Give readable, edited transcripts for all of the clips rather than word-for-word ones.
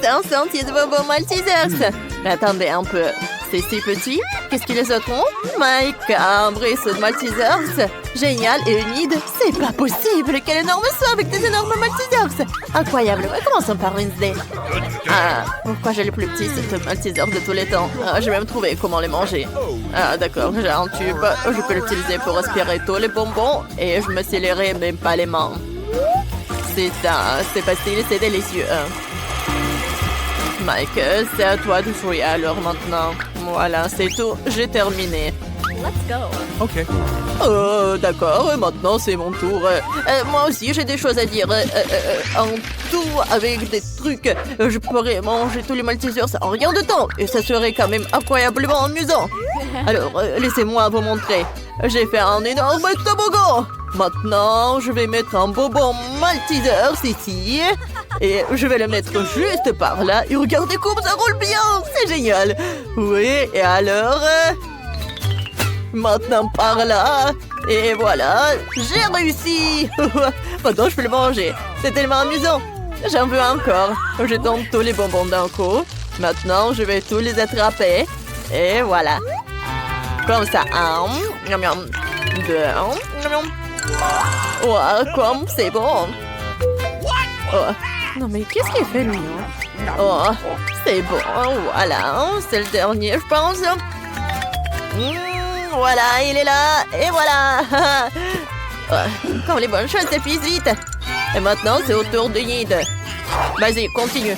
c'est un sentier de bonbons Maltesers. Mais attendez un peu. C'est si petit. Qu'est-ce que les autres ont? Macabre et ceux de Maltesers. Génial et humide. C'est pas possible. Quel énorme saut avec des énormes Maltesers. Incroyable. Commençons par Wednesday. Ah, pourquoi j'ai le plus petit cette Maltesers de tous les temps? Ah, j'ai même trouvé comment les manger. Ah, d'accord. J'ai un tube. Je peux l'utiliser pour aspirer tous les bonbons. Et je me scelerai même pas les mains. C'est ça. C'est facile. C'est délicieux. Mike, c'est à toi de jouer alors maintenant. Voilà, c'est tout. J'ai terminé. Let's go. Okay. D'accord, maintenant c'est mon tour. Moi aussi j'ai des choses à dire. En tout, avec des trucs, je pourrais manger tous les Maltesers en rien de temps. Et ça serait quand même incroyablement amusant. Alors, laissez-moi vous montrer. J'ai fait un énorme toboggan. Maintenant, je vais mettre un bonbon Maltesers ici. Et je vais le mettre juste par là. Et regardez comme ça roule bien. C'est génial. Oui, et alors... maintenant par là. Et voilà, j'ai réussi. Maintenant, je peux le manger. C'est tellement amusant. J'en veux encore. Je tombe tous les bonbons d'un coup. Maintenant, je vais tous les attraper. Et voilà. Comme ça. Un. Miam, miam. Deux. Miam, miam. Oh, comme c'est bon. Oh. Non, mais qu'est-ce qu'il fait, lui? Oh, c'est bon. Voilà. C'est le dernier, je pense. Voilà, il est là. Et voilà. Quand les bonnes choses s'épuisent vite. Et maintenant, c'est au tour de Yid. Vas-y, continue. Yes!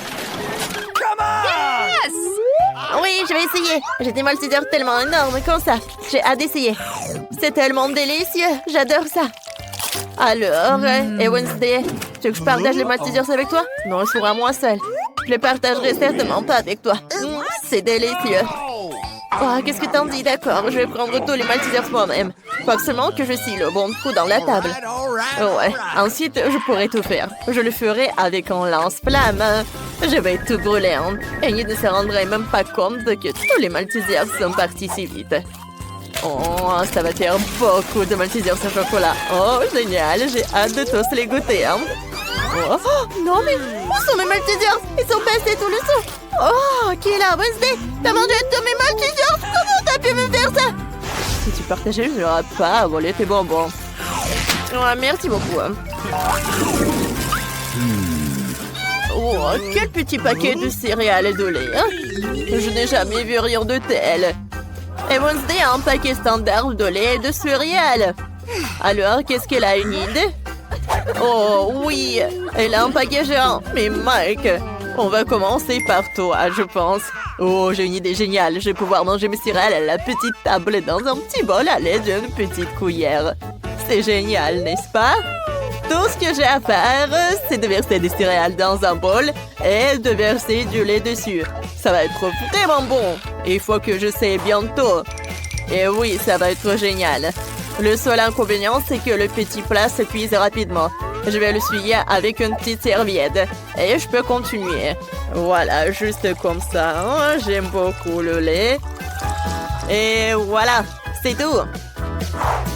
Oui, je vais essayer. J'ai des Maltesers tellement énormes comme ça. J'ai hâte d'essayer. C'est tellement délicieux. J'adore ça. Alors, et Wednesday, tu veux que je partage les Maltesers avec toi? Non, je serai moi seule. Je les partagerai certainement pas avec toi. C'est délicieux. Oh, qu'est-ce que t'en dis? D'accord, je vais prendre tous les Maltesers moi-même. Faut absolument que je scie le bon coup dans la table. Ouais, ensuite, je pourrai tout faire. Je le ferai avec un lance-flamme. Je vais tout brûler. Hein. Et il ne se rendrait même pas compte que tous les Maltesers sont partis si vite. Oh, ça va faire beaucoup de Maltesers au chocolat. Oh, génial, j'ai hâte de tous les goûter. Hein. Oh, non, mais où sont mes Maltesers? Ils sont passés tout le saut. Oh, qui est là? Wednesday, t'as mangé tous mes Maltesers? Comment t'as pu me faire ça? Si tu partageais, je n'aurais pas à voler tes bonbons. Oh, merci beaucoup. Oh, quel petit paquet de céréales et de lait. Hein? Je n'ai jamais vu rien de tel. Et Wednesday a un paquet standard de lait et de céréales. Alors, qu'est-ce qu'elle a, une idée? Oh, oui, elle a un paquet géant. Mais Mike... on va commencer par toi, je pense. Oh, j'ai une idée géniale. Je vais pouvoir manger mes céréales à la petite table dans un petit bol à l'aide d'une petite cuillère. C'est génial, n'est-ce pas? Tout ce que j'ai à faire, c'est de verser des céréales dans un bol et de verser du lait dessus. Ça va être vraiment bon. Il faut que je sais bientôt. Et oui, ça va être génial. Le seul inconvénient, c'est que le petit plat se cuise rapidement. Je vais le suyer avec une petite serviette. Et je peux continuer. Voilà, juste comme ça. Hein. J'aime beaucoup le lait. Et voilà, c'est tout.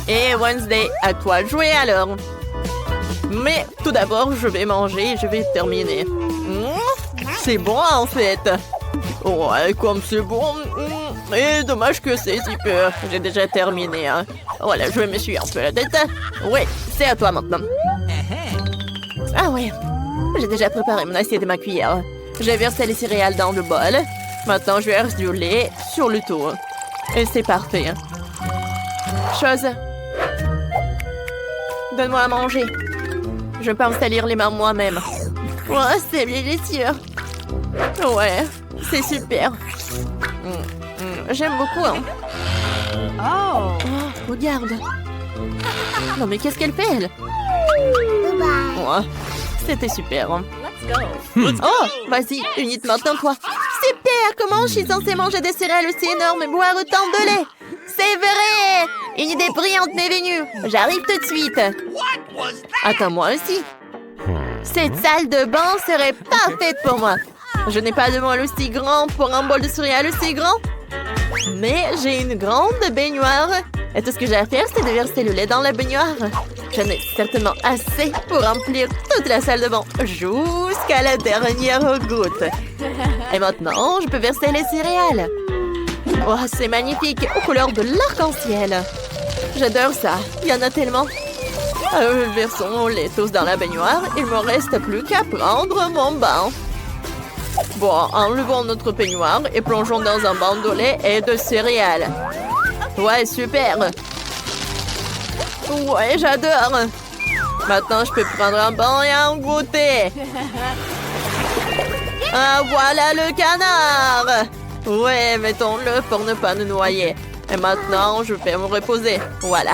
Et Wednesday, à toi de jouer alors. Mais tout d'abord, je vais manger et je vais terminer. C'est bon en fait. Ouais, comme c'est bon. Et dommage que c'est si peu. J'ai déjà terminé. Hein. Voilà, je me suis un peu la tête. Oui, c'est à toi maintenant. Ah ouais, j'ai déjà préparé mon assiette et ma cuillère. J'ai versé les céréales dans le bol. Maintenant, je verse du lait sur le tout. Et c'est parfait. Chose. Donne-moi à manger. Je peux me salir les mains moi-même. Ouais, c'est délicieux. Ouais, c'est super. J'aime beaucoup. Hein. Oh! Oh, regarde. Non, mais qu'est-ce qu'elle fait, elle? Ouais, c'était super. Hein. Let's go. Oh, vas-y, unite maintenant, toi. Super, comment je suis censée manger des céréales aussi énormes et boire autant de lait? C'est vrai! Une idée brillante m'est venue. J'arrive tout de suite. Attends, moi aussi. Cette salle de bain serait parfaite pour moi. Je n'ai pas de bol aussi grand pour un bol de céréales aussi grand. Mais j'ai une grande baignoire Et tout ce que j'ai à faire, c'est de verser le lait dans la baignoire. J'en ai certainement assez pour remplir toute la salle de bain, jusqu'à la dernière goutte. Et maintenant, je peux verser les céréales. Oh, c'est magnifique, aux couleurs de l'arc-en-ciel. J'adore ça, il y en a tellement. Versons les tous dans la baignoire. Il me reste plus qu'à prendre mon bain. Bon, enlevons notre peignoir et plongeons dans un bain de lait et de céréales. Ouais, super. Ouais, j'adore. Maintenant, je peux prendre un bain et un goûter. Ah, voilà le canard. Ouais, mettons-le pour ne pas nous noyer. Et maintenant, je vais me reposer. Voilà.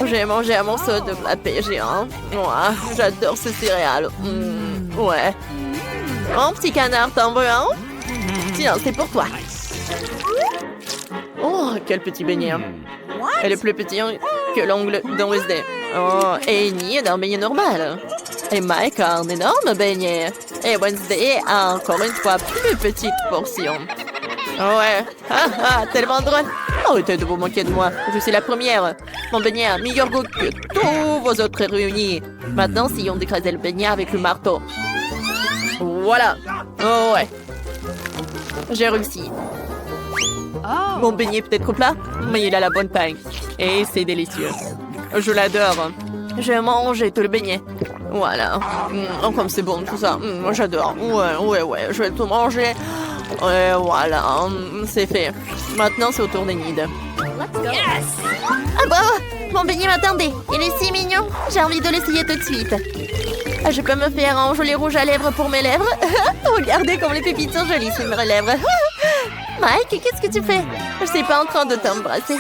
J'ai mangé un morceau de pâté géant. Ouais, j'adore ces céréales. Ouais. Oh, petit canard, t'en veux un? Tiens, c'est pour toi. Oh, quel petit beignet. Elle est plus petit que l'ongle d'un Wednesday. Oh, et Amy est un beignet normal. Et Mike a un énorme beignet. Et Wednesday a encore une fois plus petite portion. Ouais, tellement drôle. Arrêtez de vous moquer de moi. Je suis la première. Mon beignet a meilleur goût que tous vos autres réunis. Maintenant, essayons d'écraser le beignet avec le marteau. Voilà. Oh ouais. J'ai réussi. Mon beignet peut-être plat, mais il a la bonne taille. Et c'est délicieux. Je l'adore. Je vais manger tout le beignet. Voilà. Oh, comme c'est bon tout ça. J'adore. Ouais. Je vais tout manger. Et voilà. C'est fait. Maintenant, c'est au tour d'Enid. Yes! Ah bah! Mon beignet m'attendait. Il est si mignon. J'ai envie de l'essayer tout de suite. Je peux me faire un joli rouge à lèvres pour mes lèvres. Regardez comme les pépites sont jolies sur mes lèvres. Mike, qu'est-ce que tu fais? Je suis pas en train de t'embrasser.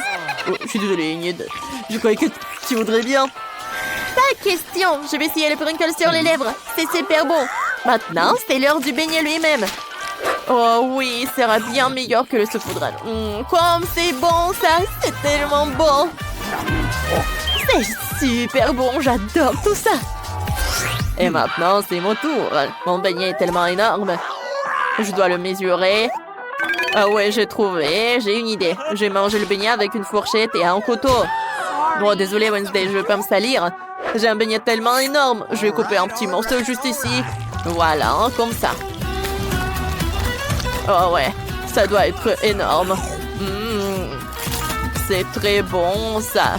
Oh, je suis désolée, Enid. Je croyais que tu voudrais bien. Pas question. Je vais essayer le sprinkle sur les lèvres. C'est super bon. Maintenant, c'est l'heure du beignet lui-même. Oh oui, ça sera bien meilleur que le saupoudrage. Comme c'est bon ça. C'est tellement bon. C'est super bon. J'adore tout ça. Et maintenant, c'est mon tour. Mon beignet est tellement énorme. Je dois le mesurer. Ah ouais, j'ai trouvé. J'ai une idée. Je vais manger le beignet avec une fourchette et un couteau. Bon, désolé Wednesday, je vais pas me salir. J'ai un beignet tellement énorme. Je vais couper un petit morceau juste ici. Voilà, comme ça. Oh ouais, ça doit être énorme. C'est très bon, ça.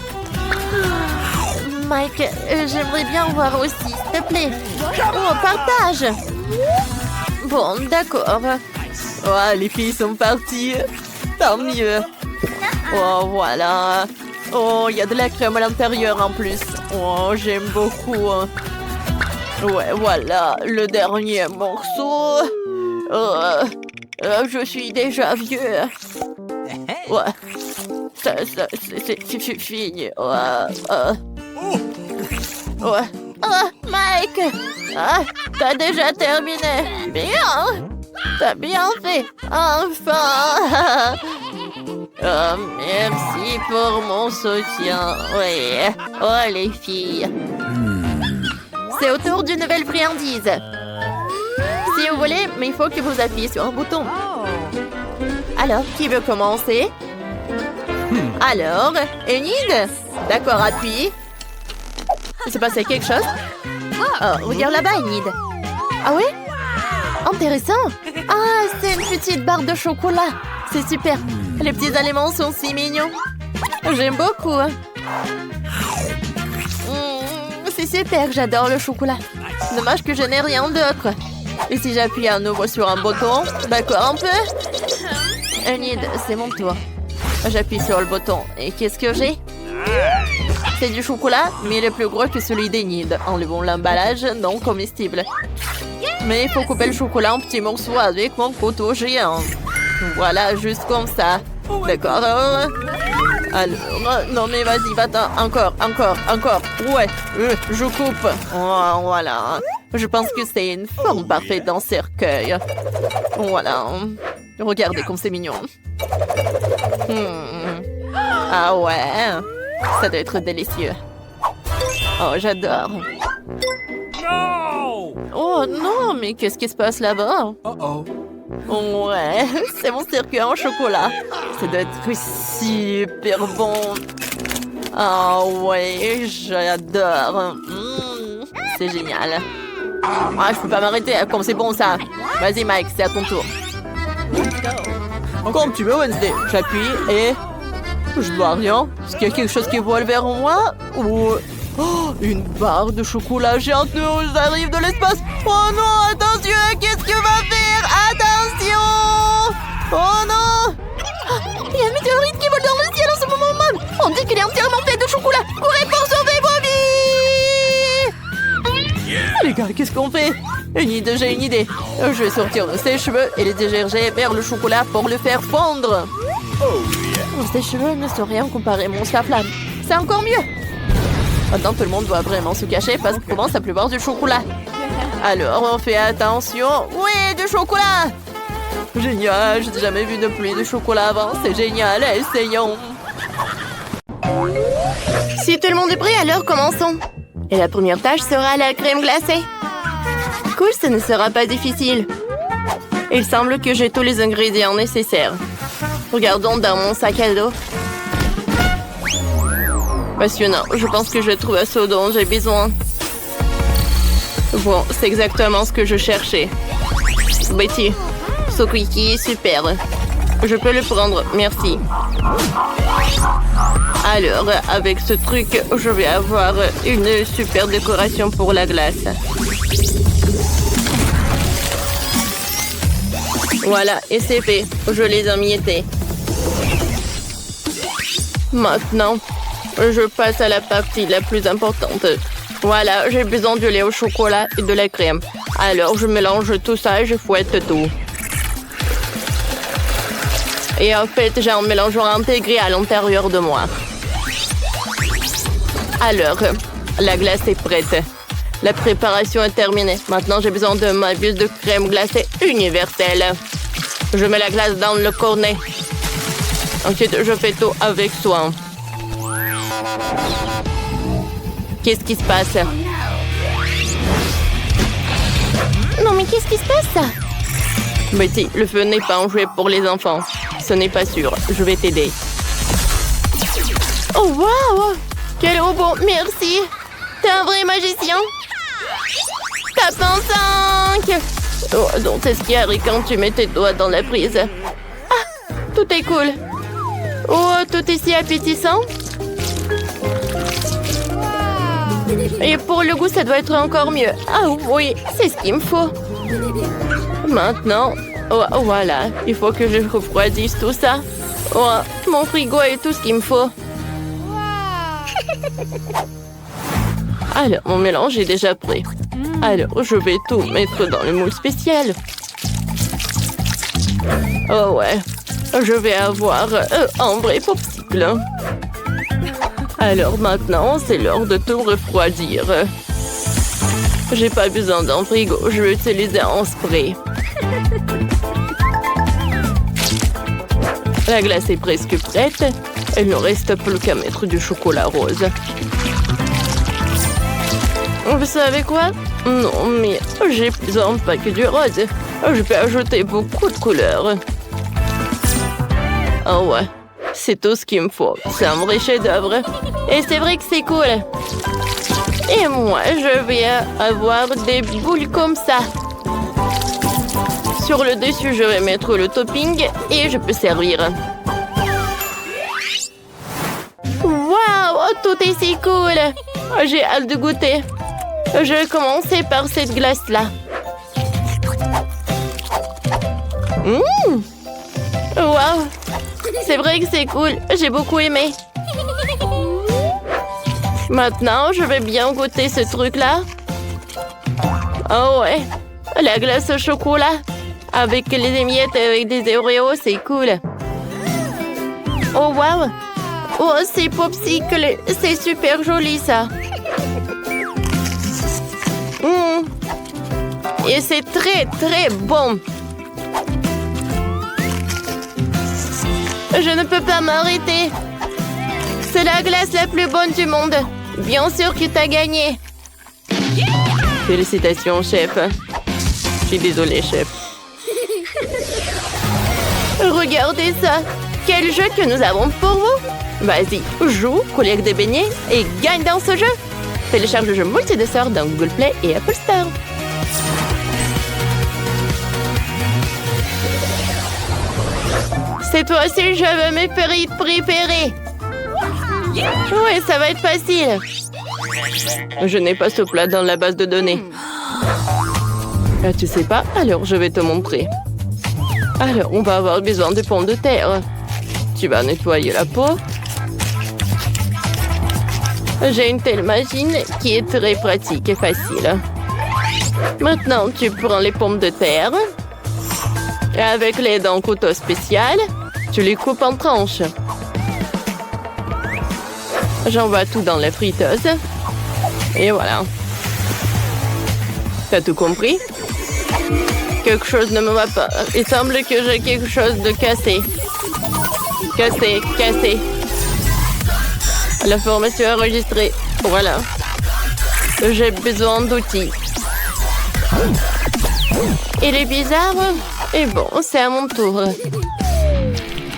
Mike, j'aimerais bien en voir aussi, s'il te plaît. Oh, partage. Bon, d'accord. Oh, les filles sont parties. Tant mieux. Oh, voilà. Oh, il y a de la crème à l'intérieur en plus. Oh, j'aime beaucoup. Ouais, voilà, le dernier morceau. Je suis déjà vieux. Ouais. C'est fini. Ouais. Oh, Mike! T'as déjà terminé. Bien! T'as bien fait. Enfin! Oh, merci pour mon soutien. Oui. Oh, les filles. C'est au tour d'une nouvelle friandise. Si vous voulez, mais il faut que vous appuyez sur un bouton. Alors, qui veut commencer? Alors, Enid? D'accord, appuie. Il s'est passé quelque chose? Oh, regarde là-bas, Enid. Ah oui? Intéressant. Ah, c'est une petite barre de chocolat. C'est super. Les petits aliments sont si mignons. J'aime beaucoup. C'est super, j'adore le chocolat. Dommage que je n'ai rien d'autre. Et si j'appuie à nouveau sur un bouton? D'accord, un peu? Enid, c'est mon tour. J'appuie sur le bouton. Et qu'est-ce que j'ai? C'est du chocolat, mais il est plus gros que celui d'Enid. Enlevons l'emballage non comestible. Mais il faut couper le chocolat en petits morceaux avec mon couteau géant. Voilà, juste comme ça. D'accord. Alors, non mais vas-y, va-t'en. Encore. Ouais, je coupe. Oh, voilà. Je pense que c'est une forme parfaite d'un cercueil. Voilà. Regardez comme c'est mignon. Ah ouais. Ça doit être délicieux. Oh, j'adore. No! Oh non, mais qu'est-ce qui se passe là-bas? Ouais, c'est mon circuit en chocolat. Ça doit être super bon. Ah ouais, j'adore. C'est génial. Ah, je peux pas m'arrêter, comme c'est bon ça. Vas-y Mike, c'est à ton tour. Comme tu veux Wednesday. J'appuie et... Je vois rien. Est-ce qu'il y a quelque chose qui vole vers moi? Ou... Oh, une barre de chocolat géante nous arrive de l'espace. Oh non, attention, qu'est-ce que va faire? Attention! Oh non! Il y a un météorite qui vole dans le ciel en ce moment même. On dit qu'il est entièrement fait de chocolat. Courez pour sauver Bobby! Les gars, qu'est-ce qu'on fait? J'ai une idée. Je vais sortir de ses cheveux et les diriger vers le chocolat pour le faire fondre. Ses cheveux ne sont rien comparé à mon flamme. C'est encore mieux. Maintenant, tout le monde doit vraiment se cacher parce qu'il commence à pleuvoir du chocolat. Alors, on fait attention. Oui, du chocolat! Génial, j'ai jamais vu de pluie de chocolat avant. C'est génial, essayons. Si tout le monde est prêt, alors commençons. Et la première tâche sera la crème glacée. Cool, ce ne sera pas difficile. Il semble que j'ai tous les ingrédients nécessaires. Regardons dans mon sac à dos. Passionnant, je pense que je trouve ce dont j'ai besoin. Bon, c'est exactement ce que je cherchais. Betty, ce cookie est super. Je peux le prendre, merci. Alors, avec ce truc, je vais avoir une super décoration pour la glace. Voilà, et c'est fait. Je les ai emmiettés. Maintenant, je passe à la partie la plus importante. Voilà, j'ai besoin du lait au chocolat et de la crème. Alors, je mélange tout ça et je fouette tout. Et en fait, j'ai un mélangeant intégré à l'intérieur de moi. Alors, la glace est prête. La préparation est terminée. Maintenant, j'ai besoin de ma buse de crème glacée universelle. Je mets la glace dans le cornet. Ensuite, je fais tout avec soin. Qu'est-ce qui se passe? Non, mais qu'est-ce qui se passe? Betty, le feu n'est pas un jouet pour les enfants. Ce n'est pas sûr. Je vais t'aider. Oh, waouh! Quel robot! Merci! T'es un vrai magicien! Tape en 5! Oh, donc c'est ce qui arrive quand tu mets tes doigts dans la prise. Ah! Tout est cool! Oh, tout est si appétissant! Et pour le goût, ça doit être encore mieux. Ah oui, c'est ce qu'il me faut. Maintenant, oh, voilà, il faut que je refroidisse tout ça. Oh, mon frigo est tout ce qu'il me faut. Alors, mon mélange est déjà prêt. Alors, je vais tout mettre dans le moule spécial. Oh ouais, je vais avoir un vrai popsicle. Alors maintenant, c'est l'heure de tout refroidir. J'ai pas besoin d'un frigo, je vais utiliser un spray. La glace est presque prête. Il ne reste plus qu'à mettre du chocolat rose. Vous savez quoi? Non, mais j'ai besoin pas que du rose. Je peux ajouter beaucoup de couleurs. Oh ouais, c'est tout ce qu'il me faut. C'est un vrai chef-d'œuvre. Et c'est vrai que c'est cool. Et moi, je vais avoir des boules comme ça. Sur le dessus, je vais mettre le topping et je peux servir. Waouh, tout est si cool. J'ai hâte de goûter. Je vais commencer par cette glace-là. Waouh, c'est vrai que c'est cool. J'ai beaucoup aimé. Maintenant, je vais bien goûter ce truc-là. Oh ouais, la glace au chocolat. Avec les émiettes avec des Oreos, c'est cool. Oh wow. Oh, c'est popsicle. C'est super joli, ça. Et c'est très, très bon. Je ne peux pas m'arrêter. C'est la glace la plus bonne du monde. Bien sûr que t'as gagné. Félicitations, chef. Je suis désolée, chef. Regardez ça. Quel jeu que nous avons pour vous. Vas-y, joue, collecte des beignets et gagne dans ce jeu. Télécharge le jeu multi-dessert dans Google Play et Apple Store. Cette fois-ci, je veux mes frites préférées. Ouais, ça va être facile. Je n'ai pas ce plat dans la base de données. Ah, tu sais pas? Alors, je vais te montrer. Alors, on va avoir besoin de pommes de terre. Tu vas nettoyer la peau. J'ai une telle machine qui est très pratique et facile. Maintenant, tu prends les pommes de terre. Et avec l'aide d'un couteau spécial, tu les coupes en tranches. J'envoie tout dans la friteuse. Et voilà. T'as tout compris? Quelque chose ne me va pas. Il semble que j'ai quelque chose de cassé. Cassé. La formation enregistrée. Voilà. J'ai besoin d'outils. Il est bizarre. Et bon, c'est à mon tour.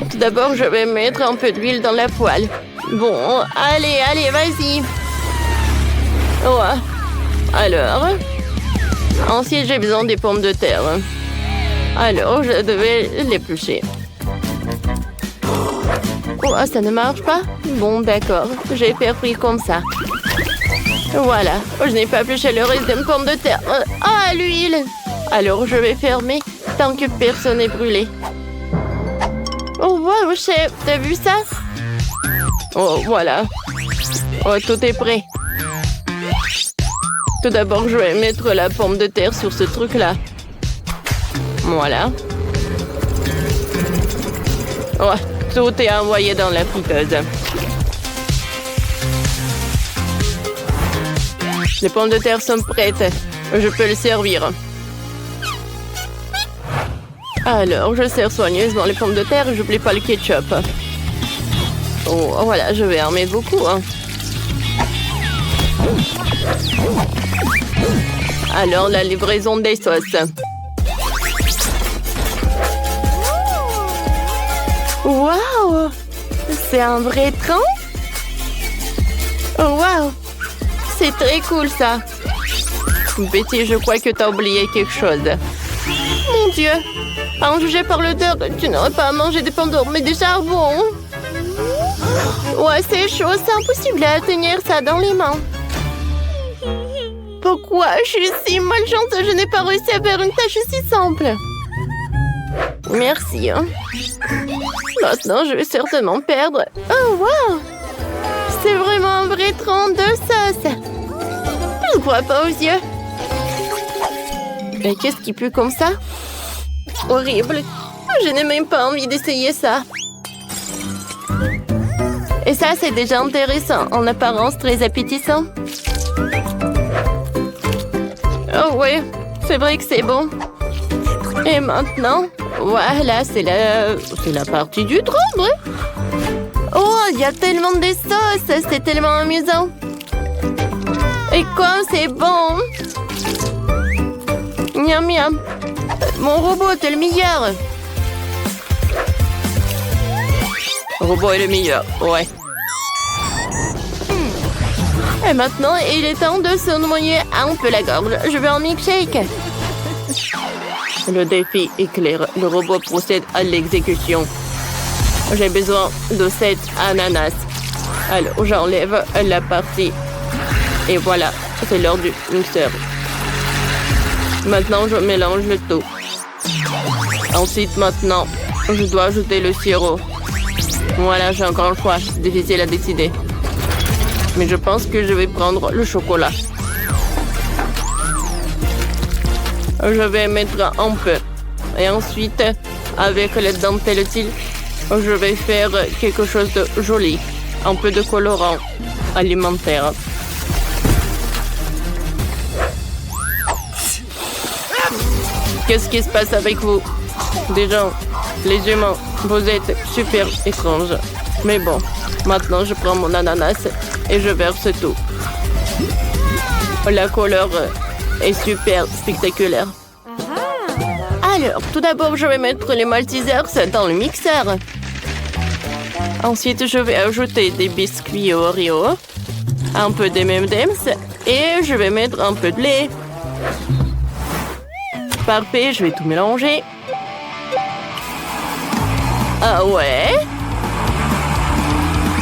Tout d'abord, je vais mettre un peu d'huile dans la poêle. Bon, allez, vas-y. Ouais. Alors. Ensuite, j'ai besoin des pommes de terre. Alors, je devais l'éplucher. Oh, ça ne marche pas? Bon, d'accord. Je vais faire frire comme ça. Voilà. Je n'ai pas épluché le reste de mes pommes de terre. Ah, l'huile! Alors, je vais fermer tant que personne n'est brûlé. Oh, wow, chef, t'as vu ça? Oh, voilà. Oh, tout est prêt. Tout d'abord, je vais mettre la pomme de terre sur ce truc-là. Voilà. Oh, tout est envoyé dans la friteuse. Les pommes de terre sont prêtes. Je peux les servir. Alors, je sers soigneusement les pommes de terre et j'oublie pas le ketchup. Oh, voilà, je vais en mettre beaucoup. Alors, la livraison des sauces. Waouh! C'est un vrai train? Oh, waouh! C'est très cool, ça. Betty, je crois que t'as oublié quelque chose. Mon Dieu! En juger par l'odeur, tu n'aurais pas à manger des pommes d'or, mais du charbon. Ouais, c'est chaud, c'est impossible à tenir ça dans les mains. Pourquoi je suis si malchance? Je n'ai pas réussi à faire une tâche si simple. Merci. Maintenant, je vais certainement perdre. Oh, wow! C'est vraiment un vrai tronc de sauce. Je ne crois pas aux yeux. Mais qu'est-ce qui pue comme ça? Horrible. Je n'ai même pas envie d'essayer ça. Et ça, c'est déjà intéressant. En apparence, très appétissant. Oh oui, c'est vrai que c'est bon. Et maintenant, voilà, c'est la partie du trompe. Oh, il y a tellement de sauces. C'est tellement amusant. Et comme c'est bon. Miam, miam. Mon robot est le meilleur. Le robot est le meilleur, ouais. Et maintenant, il est temps de se noyer un peu la gorge. Je veux un milkshake. Le défi est clair. Le robot procède à l'exécution. J'ai besoin de 7 ananas. Alors, j'enlève la partie. Et voilà, c'est l'heure du mixeur. Maintenant, je mélange le tout. Ensuite, maintenant, je dois ajouter le sirop. Voilà, j'ai encore un choix. Difficile à décider. Mais je pense que je vais prendre le chocolat. Je vais mettre un peu. Et ensuite, avec la dentelle utile, je vais faire quelque chose de joli. Un peu de colorant alimentaire. Qu'est-ce qui se passe avec vous? Des gens, les humains, vous êtes super étranges. Mais bon, maintenant je prends mon ananas et je verse tout. La couleur est super spectaculaire. Alors, tout d'abord, je vais mettre les Maltesers dans le mixeur. Ensuite, je vais ajouter des biscuits Oreo, un peu de M&M's et je vais mettre un peu de lait. Parfait, je vais tout mélanger. Ah ouais?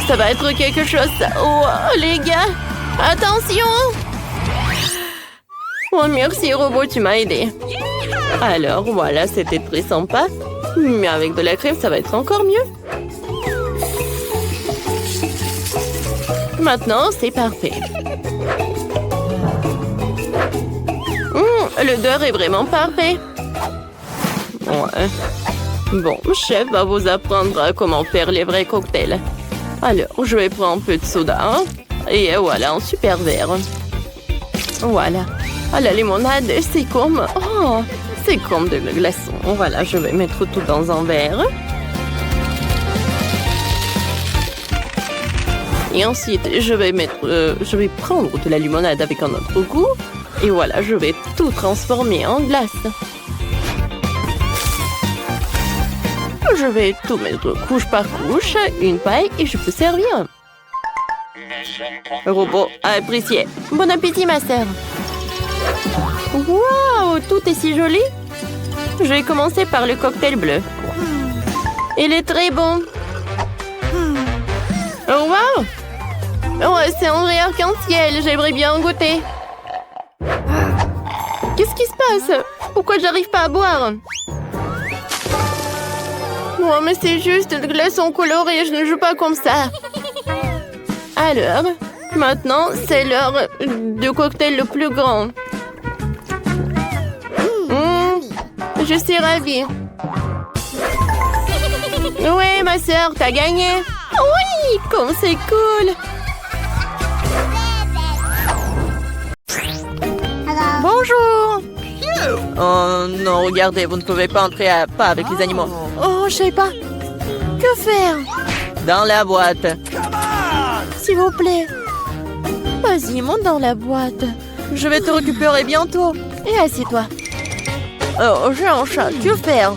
Ça va être quelque chose, ça. Oh, les gars, attention! Oh, merci, robot, tu m'as aidé. Alors, voilà, c'était très sympa. Mais avec de la crème, ça va être encore mieux. Maintenant, c'est parfait. L'odeur est vraiment parfait. Ouais. Bon, chef va vous apprendre comment faire les vrais cocktails. Alors, je vais prendre un peu de soda. Et voilà, un super verre. Voilà. Ah, la limonade, c'est comme... Oh, c'est comme de la glaçon. Voilà, je vais mettre tout dans un verre. Et ensuite, je vais prendre de la limonade avec un autre goût. Et voilà, je vais tout transformer en glace. Je vais tout mettre couche par couche, une paille, et je peux servir. Robot apprécié. Bon appétit, ma sœur. Waouh, tout est si joli. Je vais commencer par le cocktail bleu. Il est très bon. Oh, waouh. Oh, c'est un vrai arc-en-ciel. J'aimerais bien en goûter. Qu'est-ce qui se passe? Pourquoi j'arrive pas à boire? Oh, mais c'est juste de glaçons colorés. Je ne joue pas comme ça. Alors, maintenant, c'est l'heure du cocktail le plus grand. Je suis ravie. Oui, ma sœur, t'as gagné. Oui, comme c'est cool. Bonjour. Oh non, regardez, vous ne pouvez pas entrer pas avec les animaux. Oh, je sais pas. Que faire? Dans la boîte. S'il vous plaît. Vas-y, monte dans la boîte. Je vais te récupérer bientôt. Et assieds-toi. Oh, j'ai un chat, que faire?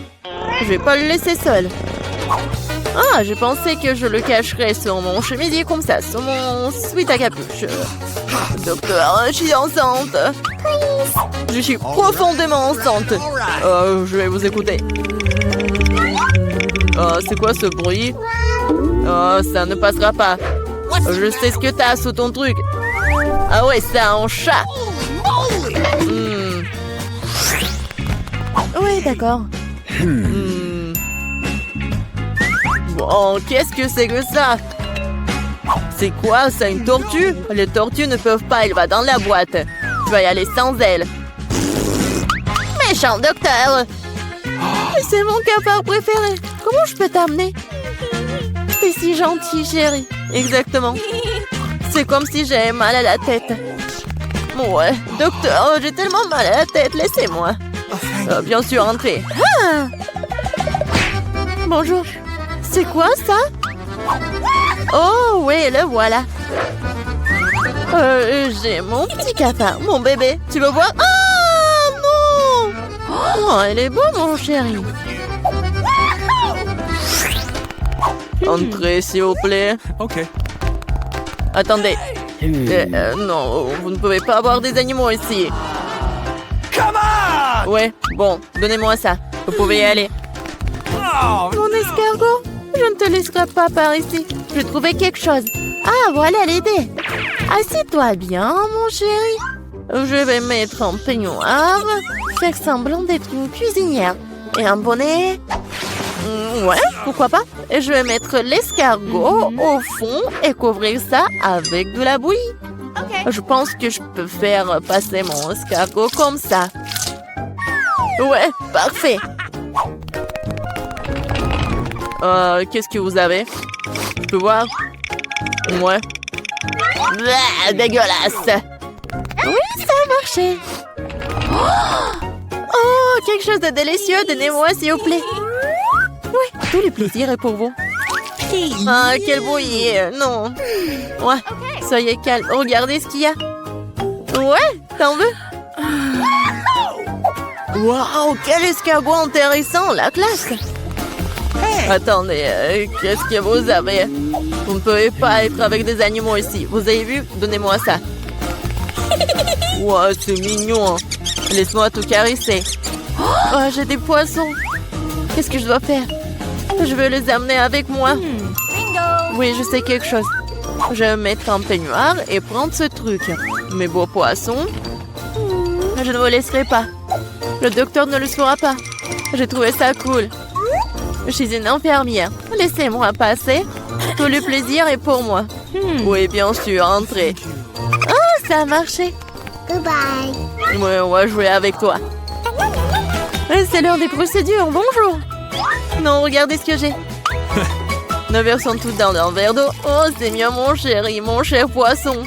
Je vais pas le laisser seul. Ah, je pensais que je le cacherais sur mon chemisier comme ça, sur mon sweat à capuche. Docteur, je suis enceinte. Je suis profondément enceinte. Je vais vous écouter. C'est quoi ce bruit? Ça ne passera pas. Je sais ce que t'as sous ton truc. Ah ouais, c'est un chat. Oui, d'accord. Bon, qu'est-ce que c'est que ça? C'est quoi ça, une tortue? Les tortues ne peuvent pas, elle va dans la boîte. Tu vas y aller sans elle. Méchant docteur! C'est mon cafard préféré. Comment je peux t'amener? T'es si gentil, chérie. Exactement. C'est comme si j'avais mal à la tête. Ouais, docteur, j'ai tellement mal à la tête, laissez-moi. Bien sûr, entrez. Ah! Bonjour. C'est quoi ça? Oh oui, le voilà. J'ai mon petit cafard, mon bébé. Tu veux voir? Ah non! Oh, elle est beau, mon chéri. Entrez, s'il vous plaît. Ok. Attendez. Non, vous ne pouvez pas avoir des animaux ici. Come on! Ouais, bon, donnez-moi ça. Vous pouvez y aller. Oh, Mon escargot, je ne te laisserai pas par ici. J'ai trouvé quelque chose. Ah, voilà l'idée. Assieds-toi bien, mon chéri. Je vais mettre un peignoir, Faire semblant d'être une cuisinière. Et un bonnet. Ouais, pourquoi pas. Et je vais mettre l'escargot au fond et couvrir ça avec de la bouillie. Je pense que je peux faire passer mon escargot comme ça. Ouais, parfait. Qu'est-ce que vous avez? Je peux voir? Ouais. Blah, dégueulasse. Oui, ça a marché. Oh, quelque chose de délicieux. Donnez-moi, s'il vous plaît. Oui, tout le plaisir est pour vous. Ah, quel bouillie. Non. Ouais, soyez calme. Regardez ce qu'il y a. Ouais, t'en veux? Waouh, quel escargot intéressant, la classe. Attendez, qu'est-ce que vous avez? Vous ne pouvez pas être avec des animaux ici. Vous avez vu? Donnez-moi ça. Wow, c'est mignon. Laisse-moi tout caresser. Oh, j'ai des poissons. Qu'est-ce que je dois faire? Je veux les amener avec moi. Oui, je sais quelque chose. Je vais mettre un peignoir et prendre ce truc. Mes beaux poissons. Je ne vous laisserai pas. Le docteur ne le saura pas. J'ai trouvé ça cool. Je suis une infirmière. Laissez-moi passer. Tout le plaisir est pour moi. Oui, bien sûr, entrez. Oh, ça a marché. Goodbye. Oui, on va jouer avec toi. C'est l'heure des procédures. Bonjour. Non, regardez ce que j'ai. Nos verres sont tous dans un verre d'eau. Oh, c'est mieux, mon chéri, mon cher poisson.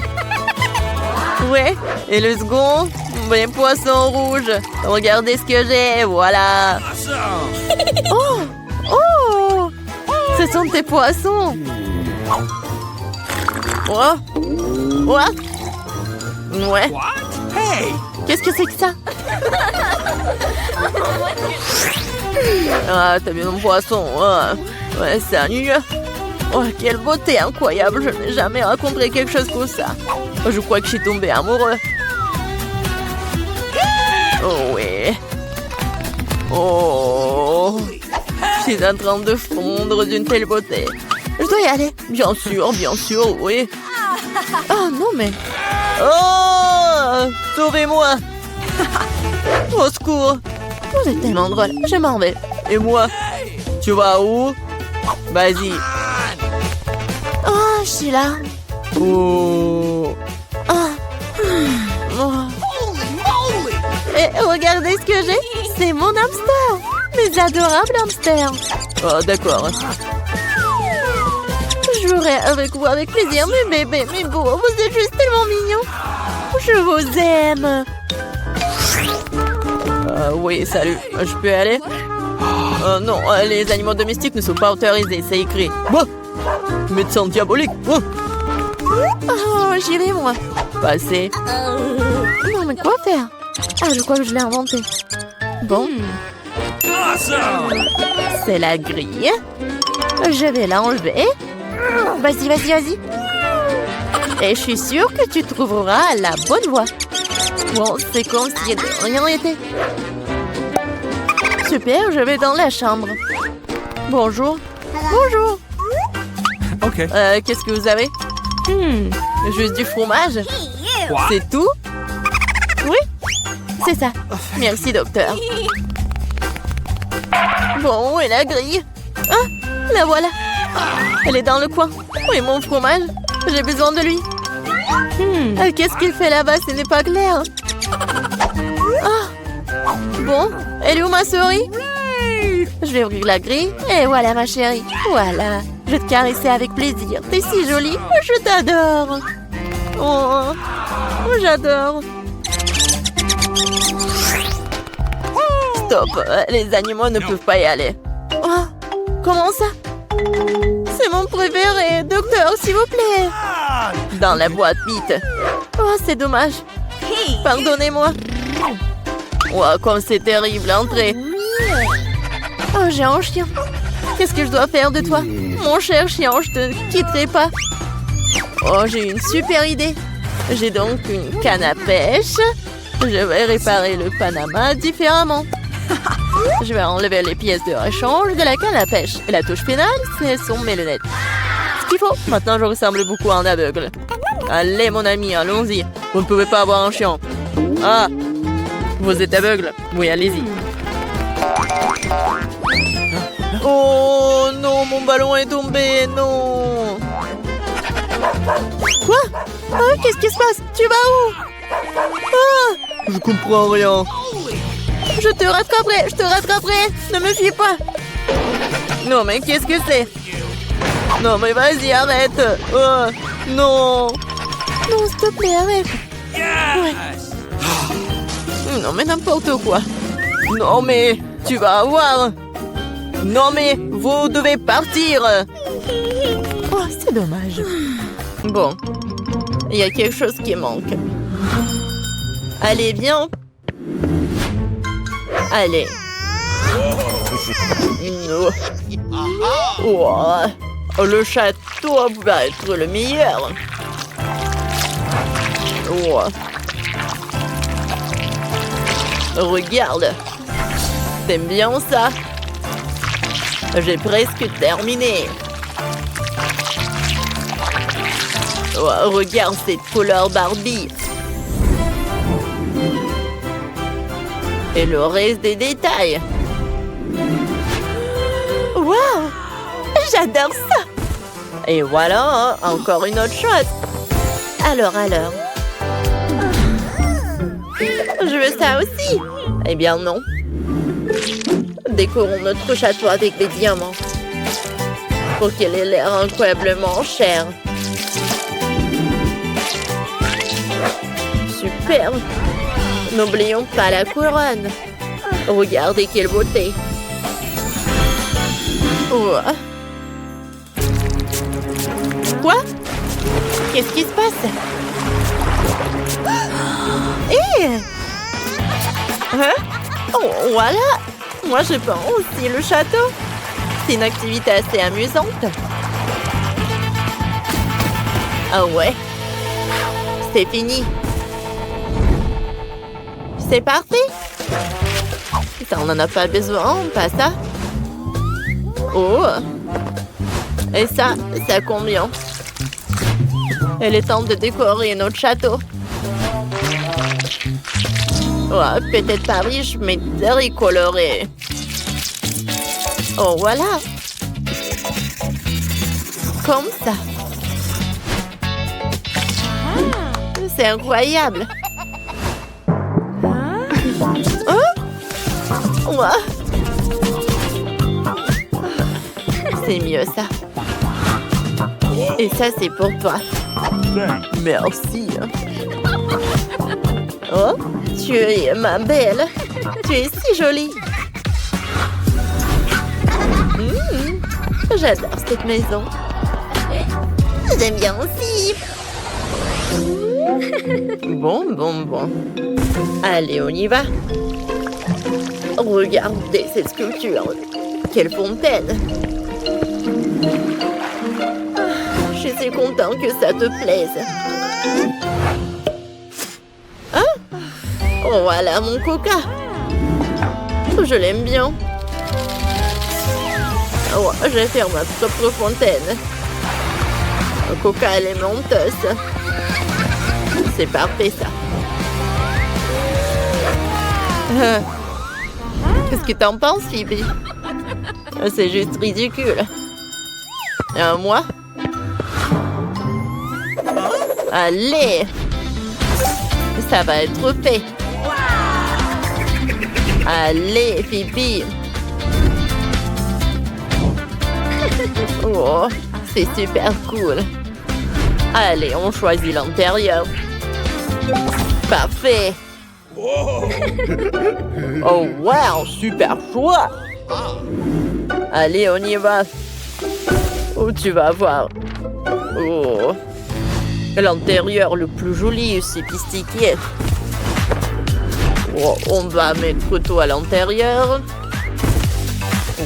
Ouais. Et le second, mes poissons rouges. Regardez ce que j'ai. Voilà. Oh. Oh. Ce sont tes poissons. Oh. What? Ouais. Hey! Qu'est-ce que c'est que ça? Ah, t'as vu mon poisson? Ouais, c'est un nu. Oh, quelle beauté incroyable. Je n'ai jamais rencontré quelque chose comme ça. Je crois que je suis tombée amoureux. Oh, oui. Oh. Je suis en train de fondre d'une telle beauté. Je dois y aller. Bien sûr, oui. Oh, non, mais... Oh! Sauvez-moi! Au secours! Vous êtes tellement drôle. Je m'en vais. Et moi? Tu vas où? Vas-y. Oh, je suis là. Oh. Oh. Et regardez ce que j'ai. C'est mon hamster. Mes adorables hamsters. Oh, d'accord. Je jouerai avec vous avec plaisir, mes bébés, mes beaux. Vous êtes juste tellement mignons. Je vous aime. Oui, salut. Je peux aller? Non, les animaux domestiques ne sont pas autorisés, c'est écrit. Bah, médecin diabolique. Oh, j'y vais, moi. Passez. Non, mais quoi faire? Ah, je crois que je l'ai inventé. Bon. C'est la grille. Je vais l'enlever. Vas-y. Et je suis sûre que tu trouveras la bonne voie. Bon, c'est comme s'il n'y avait rien été. Super, je vais dans la chambre. Bonjour. Bonjour. Ok. Qu'est-ce que vous avez? Juste du fromage? C'est tout? Oui, c'est ça. Merci, docteur. Bon, où est la grille? Ah, la voilà. Elle est dans le coin. Oui, mon fromage. J'ai besoin de lui. Qu'est-ce qu'il fait là-bas? Ce n'est pas clair. Ah. Bon, elle est où ma souris? Je vais ouvrir la grille. Et voilà ma chérie. Voilà. Je vais te caresser avec plaisir. T'es si jolie. Je t'adore. Oh, j'adore. Stop. Les animaux ne peuvent pas y aller. Oh, comment ça? C'est mon préféré. Docteur, s'il vous plaît. Dans la boîte, vite. Oh, c'est dommage. Pardonnez-moi. Oh, comme c'est terrible. Entrez. Oh, j'ai un chien. Qu'est-ce que je dois faire de toi? Mon cher chien, je te quitterai pas. Oh, j'ai une super idée. J'ai donc une canne à pêche. Je vais réparer le Panama différemment. Je vais enlever les pièces de rechange de la canne à pêche. Et la touche finale, ce sont mes lunettes. Ce qu'il faut. Maintenant, je ressemble beaucoup à un aveugle. Allez, mon ami, allons-y. Vous ne pouvez pas avoir un chien. Ah, vous êtes aveugle? Oui, allez-y. Oh non, mon ballon est tombé, non. Quoi? Ah, qu'est-ce qui se passe? Tu vas où? Ah, je comprends rien. Je te rattraperai. Ne me fuis pas. Non, mais qu'est-ce que c'est? Non, mais vas-y, arrête. Oh, non. Non, s'il te plaît, arrête. Ouais. Non, mais n'importe quoi. Non, mais tu vas voir. Non, mais vous devez partir. Oh, c'est dommage. Bon, il y a quelque chose qui manque. Allez, viens. Allez. Oh, le château va être le meilleur. Oh. Regarde. T'aimes bien ça? J'ai presque terminé. Oh, regarde cette couleur Barbie. Et le reste des détails. Wow! J'adore ça! Et voilà, encore une autre chose. Alors. Je veux ça aussi. Eh bien non. Décorons notre château avec des diamants. Pour qu'il ait l'air incroyablement cher. Super. N'oublions pas la couronne. Regardez quelle beauté. Oh. Quoi? Qu'est-ce qui se passe? Hein? Oh, voilà. Moi, je prends aussi le château. C'est une activité assez amusante. Ah ouais. C'est fini. C'est parti. Ça, on n'en a pas besoin, pas ça. Oh. Et ça combien? Il est temps de décorer notre château. Oh, peut-être pas riche, mais très coloré. Oh, voilà. Comme ça. C'est incroyable. Oh? Ouais. C'est mieux ça. Et ça, c'est pour toi. Merci. Oh, tu es ma belle. Tu es si jolie. J'adore cette maison. J'aime bien aussi. Bon. Allez, on y va. Regardez cette sculpture. Quelle fontaine. Je suis content que ça te plaise. Hein? Oh, voilà mon coca. Je l'aime bien. Oh, je vais faire ma propre fontaine. Le coca, elle est menteuse. C'est parfait, ça. Qu'est-ce que t'en penses, Phoebe? C'est juste ridicule. Moi? Allez! Ça va être fait. Allez, Phoebe! Oh, c'est super cool. Allez, on choisit l'intérieur. Parfait. Oh, wow, super choix. Allez, on y va. Oh, tu vas voir. Oh, l'intérieur le plus joli et sophistiqué. Oh, on va mettre tout à l'intérieur.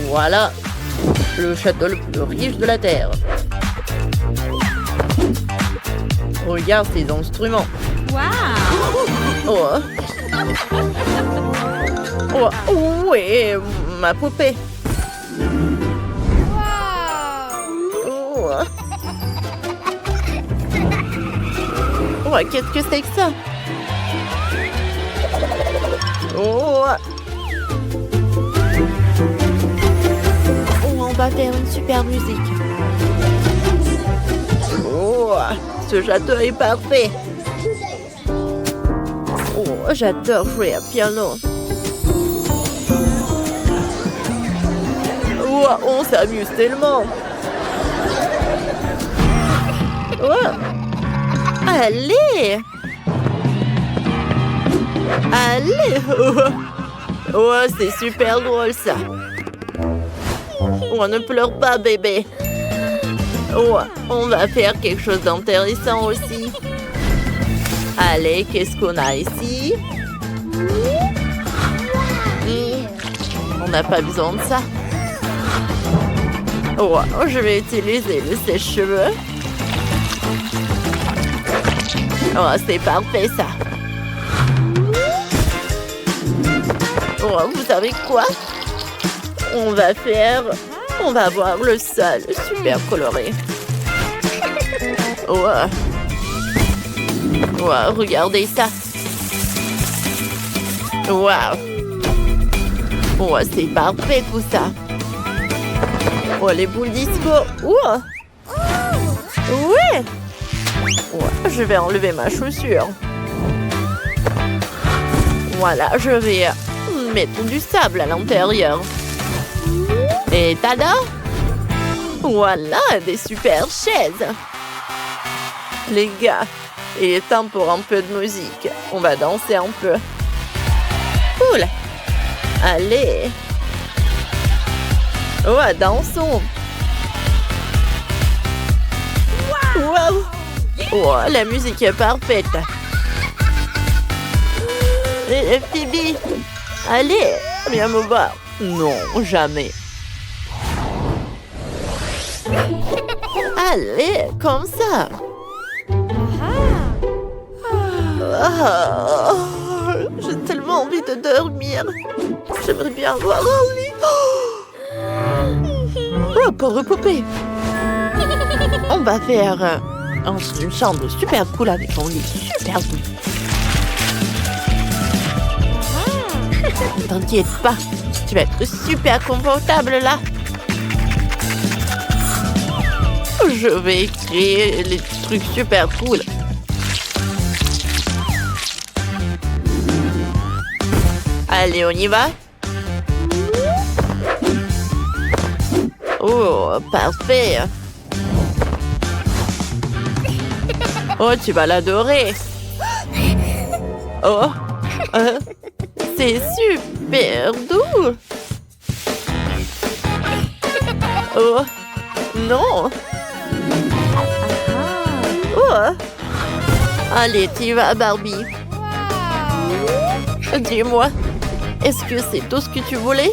Voilà. Le château le plus riche de la Terre. Regarde ces instruments. Wow. Oh, oui, ma poupée. Wow. Oh, qu'est-ce que c'est que ça? Oh. On va faire une super musique. Oh, ce château est parfait. Oh, j'adore jouer à piano. Oh, on s'amuse tellement. Oh. Allez. Oh, c'est super drôle ça. Oh, ne pleure pas, bébé. Oh, on va faire quelque chose d'intéressant aussi. Allez, qu'est-ce qu'on a ici? n'a pas besoin de ça. Oh, je vais utiliser le sèche-cheveux. Oh, c'est parfait, ça. Oh, vous savez quoi? On va avoir le sol super coloré. Oh. Wow, regardez ça. Wow. Oh, c'est parfait tout ça. Oh, les boules disco. Oh. Ouais. Oh, je vais enlever ma chaussure. Voilà, je vais mettre du sable à l'intérieur. Et tada! Voilà, des super chaises. Les gars, il est temps pour un peu de musique. On va danser un peu. Cool. Allez. Oh, dansons. Wow. Oh, la musique est parfaite. Et Phoebe, allez, viens me voir. Non, jamais. Allez, comme ça. Oh, j'ai tellement envie de dormir. J'aimerais bien avoir un lit. Oh, pauvre poupée. On va faire une chambre super cool avec un lit super doux. Ne t'inquiète pas, tu vas être super confortable là. Je vais créer les trucs super cool. Allez, on y va. Oh, parfait. Oh, tu vas l'adorer. Oh, c'est super doux. Oh, non. Oh. Allez, tu vas, Barbie. Dis-moi, est-ce que c'est tout ce que tu voulais?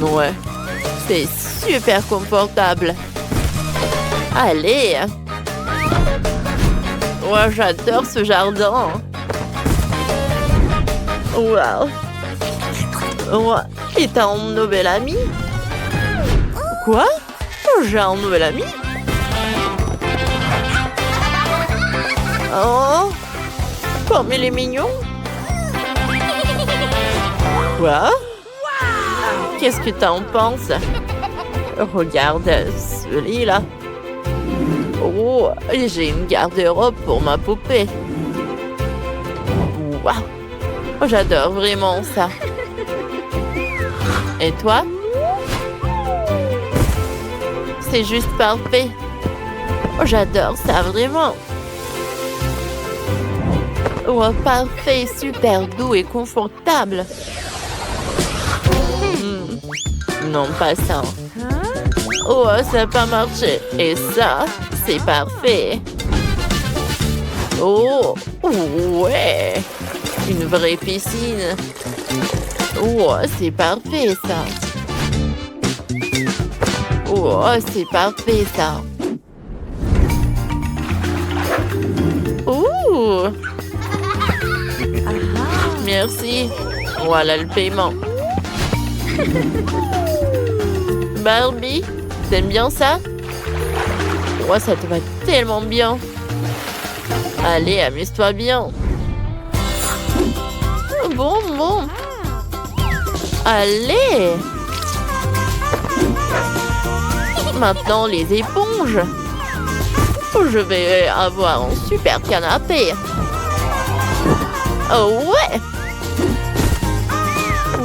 Ouais, c'est super confortable. Allez. Ouais, j'adore ce jardin. Wow. Ouais. Et t'as un nouvel ami? Quoi? J'ai un nouvel ami? Oh, comme il est mignon. Quoi? Qu'est-ce que t'en penses? Regarde celui-là. Oh, j'ai une garde-robe pour ma poupée. Waouh, j'adore vraiment ça. Et toi? C'est juste parfait. J'adore ça vraiment. Oh, parfait, super doux et confortable. Non, pas ça. Oh, ça n'a pas marché. Et ça, c'est parfait. Oh, ouais. Une vraie piscine. Oh, c'est parfait, ça. Oh, c'est parfait, ça. Oh. Merci. Voilà le paiement. Barbie, t'aimes bien ça? Ouais, ça te va tellement bien. Allez, amuse-toi bien. Bon. Allez. Maintenant, les éponges. Je vais avoir un super canapé. Oh ouais.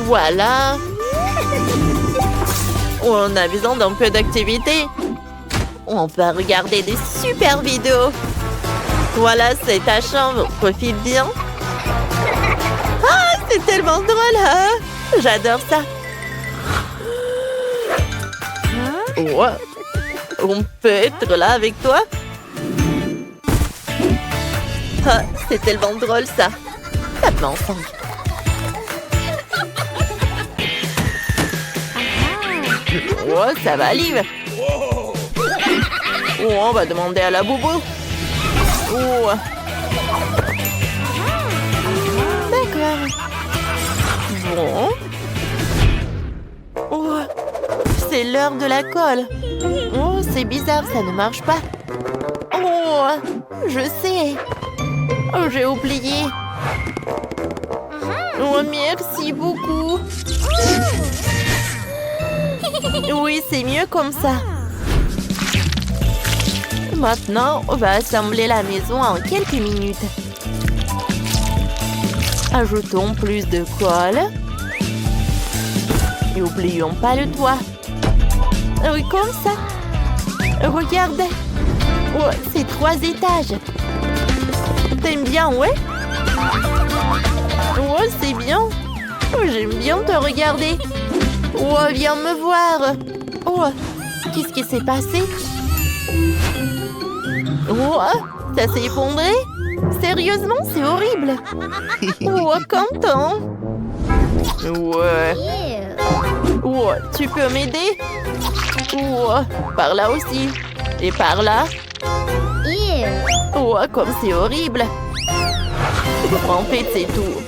Voilà. On a besoin d'un peu d'activité. On peut regarder des super vidéos. Voilà, c'est ta chambre. Profite bien. Ah, c'est tellement drôle, hein? J'adore ça. Ouais. On peut être là avec toi? Ah, c'est tellement drôle, ça. Tape-moi ensemble. Oh, ça va, Liv. Oh, on va demander à la boubou. Oh. D'accord. Bon. Oh. C'est l'heure de la colle. Oh, c'est bizarre, ça ne marche pas. Oh, je sais. Oh, j'ai oublié. Oh, merci beaucoup. Oui, c'est mieux comme ça. Maintenant, on va assembler la maison en quelques minutes. Ajoutons plus de colle. Et n'oublions pas le toit. Oui, comme ça. Regarde. Oh, c'est 3 étages. T'aimes bien, ouais? Oh, c'est bien. Oh, j'aime bien te regarder. Oh, viens me voir. Oh, qu'est-ce qui s'est passé? Oh, ça s'est effondré? Sérieusement, c'est horrible. Oh, content. Ouais. Oh, tu peux m'aider? Oh, par là aussi. Et par là. Oh, comme c'est horrible. En fait, c'est tout.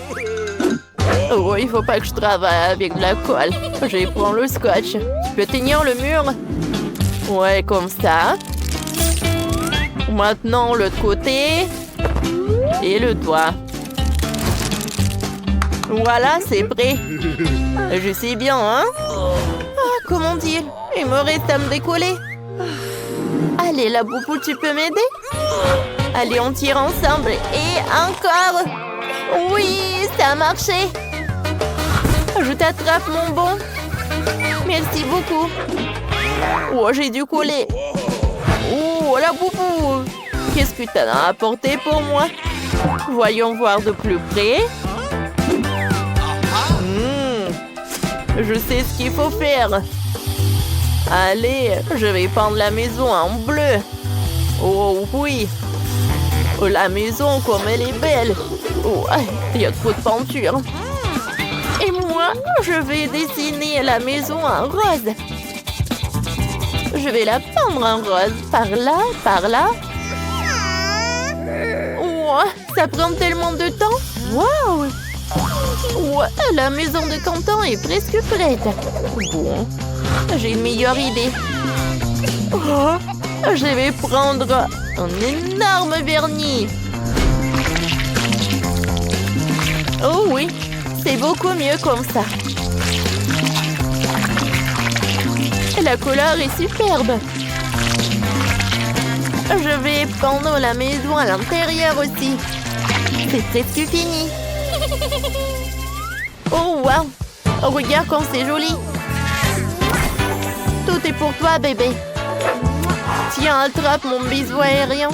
Oh, il faut pas que je travaille avec de la colle. Je vais prendre le scotch. Tu peux tenir le mur? Ouais, comme ça. Maintenant, l'autre côté. Et le toit. Voilà, c'est prêt. Je sais bien, hein? Ah, comment dire? Il me reste à me décoller. Allez, la boubou, tu peux m'aider? Allez, on tire ensemble. Et encore. Oui, ça a marché. Je t'attrape, mon bon. Merci beaucoup. Oh, j'ai dû coller. Oh, la boubou. Qu'est-ce que t'en as apporté pour moi? Voyons voir de plus près. Je sais ce qu'il faut faire. Allez, je vais peindre la maison en bleu. Oh oui. Oh, la maison, comme elle est belle. Oh, il y a trop de peinture. Et moi, je vais dessiner la maison en rose. Je vais la peindre en rose. Par là, par là. Oh, ça prend tellement de temps. Waouh! Ouais, la maison de Quentin est presque prête. Bon, j'ai une meilleure idée. Oh, je vais prendre un énorme vernis. Oh oui, c'est beaucoup mieux comme ça. La couleur est superbe. Je vais peindre la maison à l'intérieur aussi. C'est presque fini. Oh, wow! Oh, regarde comme c'est joli. Tout est pour toi, bébé. Tiens, attrape mon bisou aérien.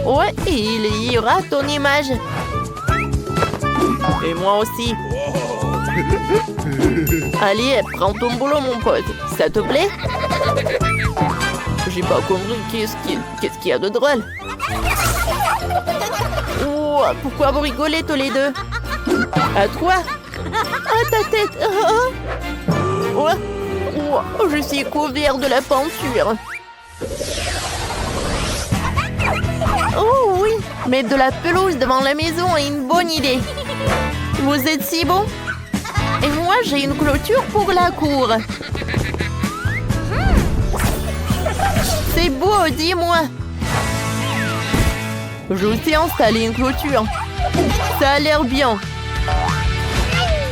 Ouais, il y aura ton image. Et moi aussi. Allez, prends ton boulot, mon pote. Ça te plaît? J'ai pas compris. Qu'est-ce qu'il y a de drôle? Oh, pourquoi vous rigolez tous les deux? À toi? À ta tête? Oh, oh, je suis couvert de la peinture. Oh oui, mettre de la pelouse devant la maison est une bonne idée. Vous êtes si bon? Et moi, j'ai une clôture pour la cour. C'est beau, dis-moi. Je sais installer une clôture. Ça a l'air bien.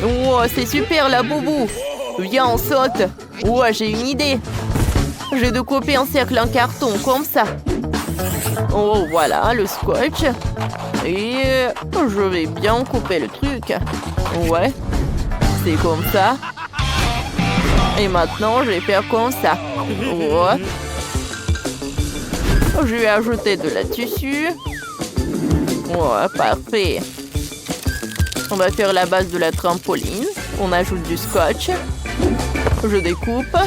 Oh, c'est super, la boubou. Viens, on saute. Oh, j'ai une idée. Je vais découper un cercle en carton, comme ça. Oh, voilà, le scotch. Et je vais bien couper le truc. Ouais, c'est comme ça. Et maintenant, je vais faire comme ça. Ouais. Je vais ajouter de la tissu. Ouais, parfait. On va faire la base de la trampoline. On ajoute du scotch. Je découpe.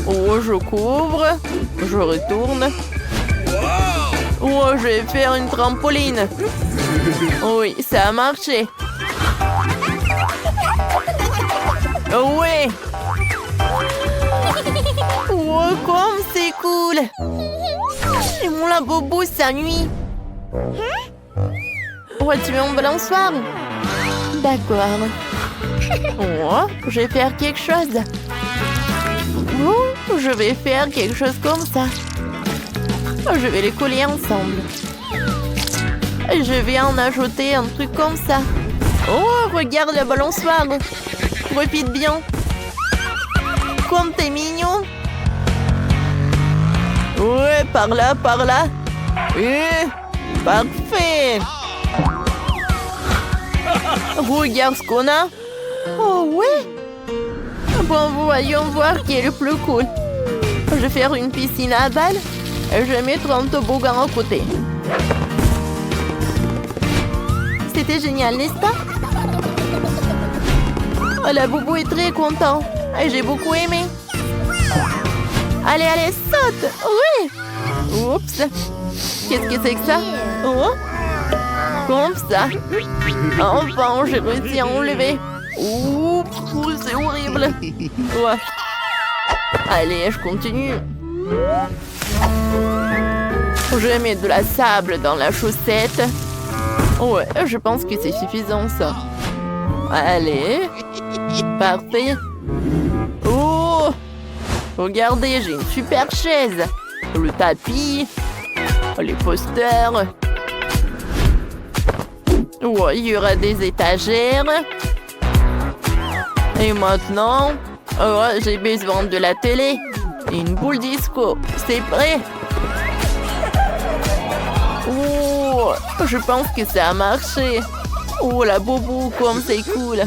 Oh, je couvre. Je retourne. Oh, je vais faire une trampoline. Oui, ça a marché. Oh ouais. Oh, comme c'est cool. Et mon labobo s'ennuie. Oh, tu veux mon balançoire? D'accord. Oh, je vais faire quelque chose. Oh, je vais faire quelque chose comme ça. Oh, je vais les coller ensemble. Je vais en ajouter un truc comme ça. Oh, regarde la balançoire. Profite bien. Comme t'es mignon. Ouais, par là, par là. Parfait. Regarde ce qu'on a. Oh ouais. Bon, voyons voir qui est le plus cool. Je vais faire une piscine à balles et je vais mettre un toboggan à côté. C'était génial, n'est-ce pas? Oh, la boubou est très content. Et j'ai beaucoup aimé. Allez, allez, saute! Oui! Oups! Qu'est-ce que c'est que ça? Oh! Comme ça. Enfin, j'ai réussi à enlever. Oups! C'est horrible. Ouais. Allez, je continue. Je vais mettre de la sable dans la chaussette. Ouais, je pense que c'est suffisant, ça. Allez. Parfait. Oh! Regardez, j'ai une super chaise. Le tapis. Les posters. Ouais, il y aura des étagères. Et maintenant, oh, j'ai besoin de la télé. Et une boule disco. C'est prêt. Oh, je pense que ça a marché. Oh, la boubou, comme c'est cool.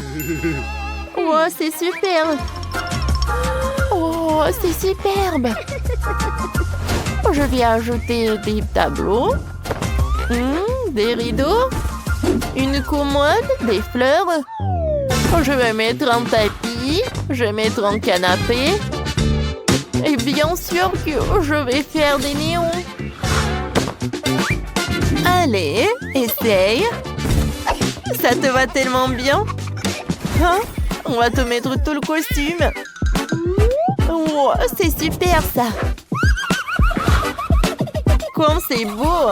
Oh, c'est super. Oh, c'est superbe. Je vais ajouter des tableaux, des rideaux, une commode, des fleurs. Je vais mettre un tapis, je vais mettre un canapé. Et bien sûr que je vais faire des néons. Allez, essaye. Ça te va tellement bien. Hein? On va te mettre tout le costume. Wow, c'est super ça. Comme c'est beau.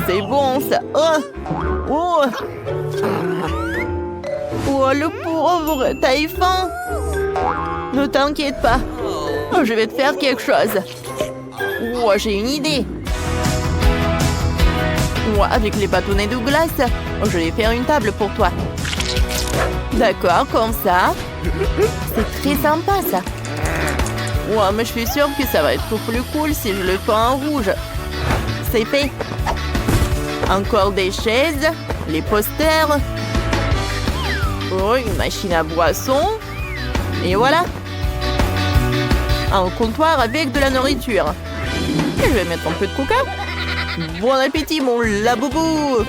C'est bon ça. Oh. Oh. Oh, le pauvre, t'as faim? Ne t'inquiète pas. Je vais te faire quelque chose. Oh, j'ai une idée. Oh, avec les bâtonnets de glace, je vais faire une table pour toi. D'accord, comme ça. C'est très sympa ça. Ouais, mais je suis sûre que ça va être plus cool si je le fais en rouge. C'est fait. Encore des chaises, les posters. Oh, une machine à boisson. Et voilà. Un comptoir avec de la nourriture. Et je vais mettre un peu de coca. Bon appétit, mon laboubou.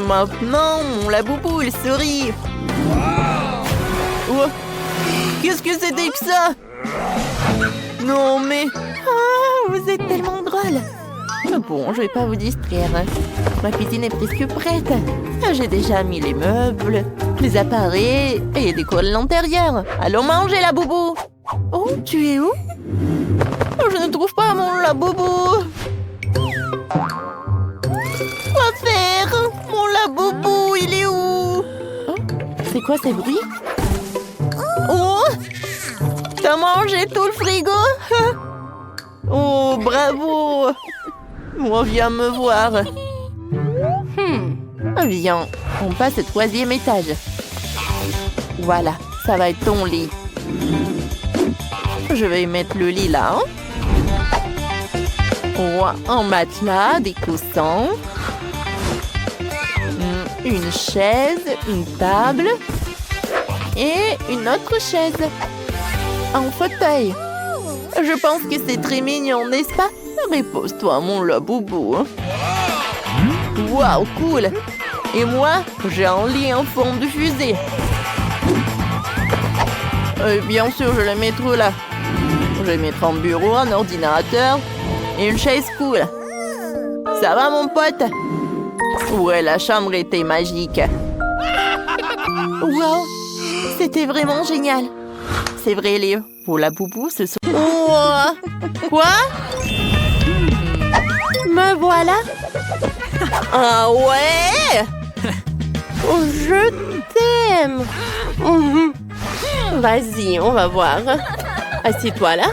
Maintenant, mon laboubou, il sourit. Oh. Qu'est-ce que c'était que ça? Non, mais... Ah, vous êtes tellement drôle. Bon, je vais pas vous distraire. Ma cuisine est presque prête. J'ai déjà mis les meubles, les appareils et décoré l'intérieur. Allons manger, la boubou. Oh, tu es où? Je ne trouve pas mon laboubou. Quoi faire? Mon laboubou, il est où? Oh, c'est quoi ces bruits? Oh! T'as mangé tout le frigo? Oh, bravo! Oh, viens me voir. Viens, on passe au 3e étage. Voilà, ça va être ton lit. Je vais mettre le lit là. Oh, un matelas, des coussins. Une chaise, une table. Et une autre chaise. Un fauteuil. Je pense que c'est très mignon, n'est-ce pas? Repose-toi, mon laboubou. Waouh, cool! Et moi, j'ai un lit en forme de fusée. Bien sûr, je vais le mettre là. Je vais mettre un bureau, un ordinateur et une chaise cool. Ça va, mon pote? Ouais, la chambre était magique. Wow! C'était vraiment génial. C'est vrai, Léo. Pour la boubou, ce sont... Oh! Quoi? Me voilà? Ah ouais? Oh, je t'aime. Vas-y, on va voir. Assieds-toi là.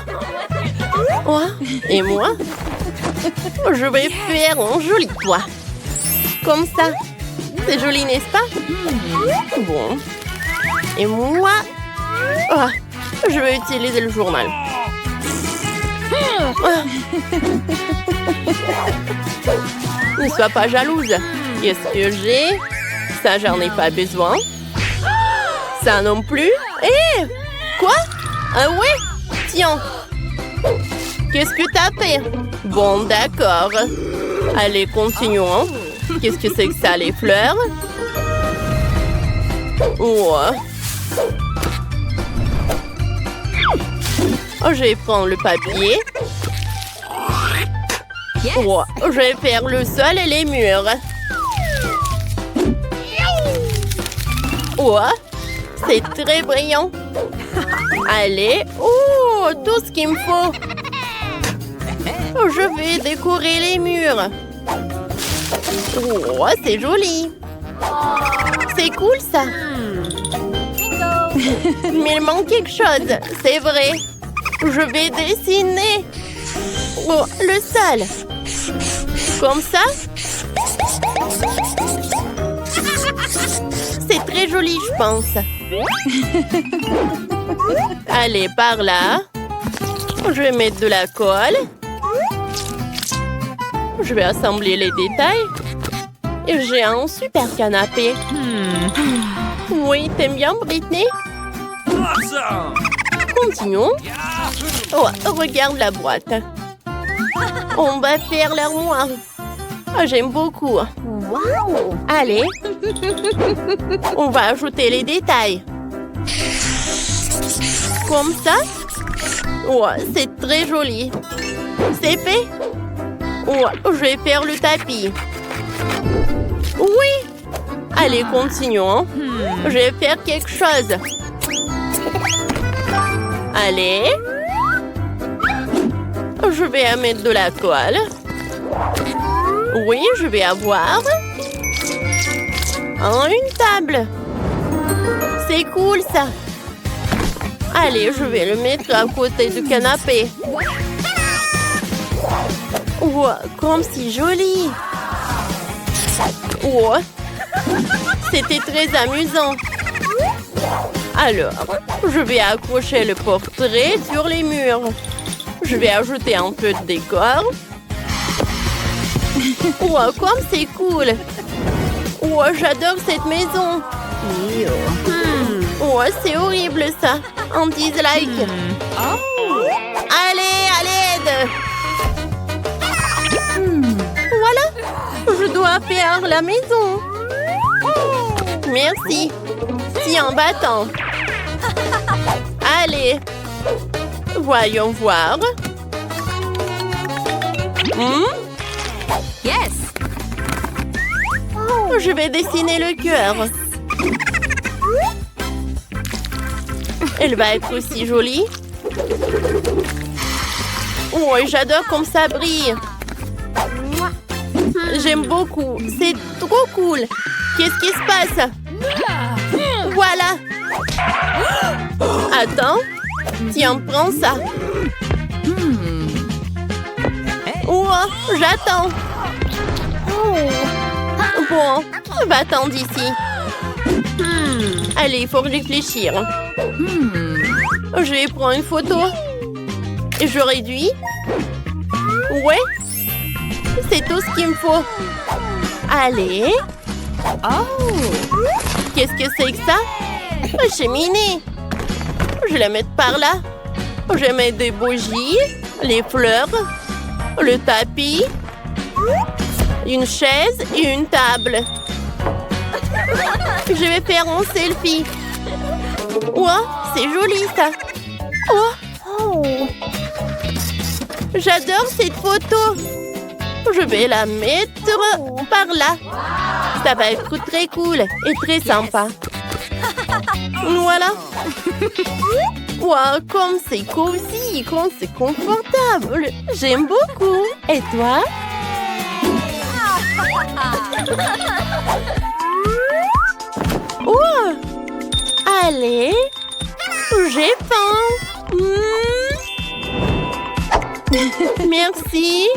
Oh, et moi? Je vais faire un joli toit. Comme ça. C'est joli, n'est-ce pas? Bon. Et moi? Oh, je vais utiliser le journal. Ne sois pas jalouse. Qu'est-ce que j'ai? Ça, j'en ai pas besoin. Ça non plus. Hé! Quoi? Ah ouais? Tiens. Qu'est-ce que t'as fait? Bon, d'accord. Allez, continuons. Qu'est-ce que c'est que ça, les fleurs? Oh. Oh, je vais prendre le papier. Oh, je vais faire le sol et les murs. Oh, c'est très brillant. Allez, oh, tout ce qu'il me faut. Oh, je vais décorer les murs. Oh, c'est joli. C'est cool, ça. Mais il manque quelque chose, c'est vrai. Je vais dessiner. Oh, le sol. Comme ça. C'est très joli, je pense. Allez, par là. Je vais mettre de la colle. Je vais assembler les détails. Et j'ai un super canapé. Oui, t'aimes bien, Britney? Awesome! Continuons. Oh, regarde la boîte. On va faire l'armoire. Oh, j'aime beaucoup. Wow. Allez. On va ajouter les détails. Comme ça. Oh, c'est très joli. C'est fait. Oh, je vais faire le tapis. Oui. Allez, continuons. Je vais faire quelque chose. Allez. Je vais mettre de la colle. Oui, je vais avoir une table. C'est cool, ça. Allez, je vais le mettre à côté du canapé. Oh, comme c'est joli. Oh, c'était très amusant. Alors, je vais accrocher le portrait sur les murs. Je vais ajouter un peu de décor. Oh, comme c'est cool. Oh, j'adore cette maison. Oh, c'est horrible ça. Un dislike. Allez, à l'aide. Voilà. Je dois faire la maison. Merci. Tiens, bâton. Allez. Voyons voir. Yes. Je vais dessiner le cœur. Elle va être aussi jolie. Oh, j'adore comme ça brille. J'aime beaucoup. C'est trop cool. Qu'est-ce qui se passe? Voilà. Attends. Tiens, prends ça. Oh, j'attends. Bon, va-t'en d'ici. Allez, il faut réfléchir. Je vais prendre une photo. Et je réduis. Ouais. C'est tout ce qu'il me faut. Allez. Oh. Qu'est-ce que c'est que ça? Une cheminée. Je vais la mettre par là. Je vais mettre des bougies, les fleurs, le tapis, une chaise et une table. Je vais faire un selfie. Oh, c'est joli ça. Oh. J'adore cette photo. Je vais la mettre par là. Ça va être très cool et très sympa. Voilà. Wow, comme c'est cosy, comme c'est confortable. J'aime beaucoup. Et toi? Oh! Allez, j'ai faim. Merci.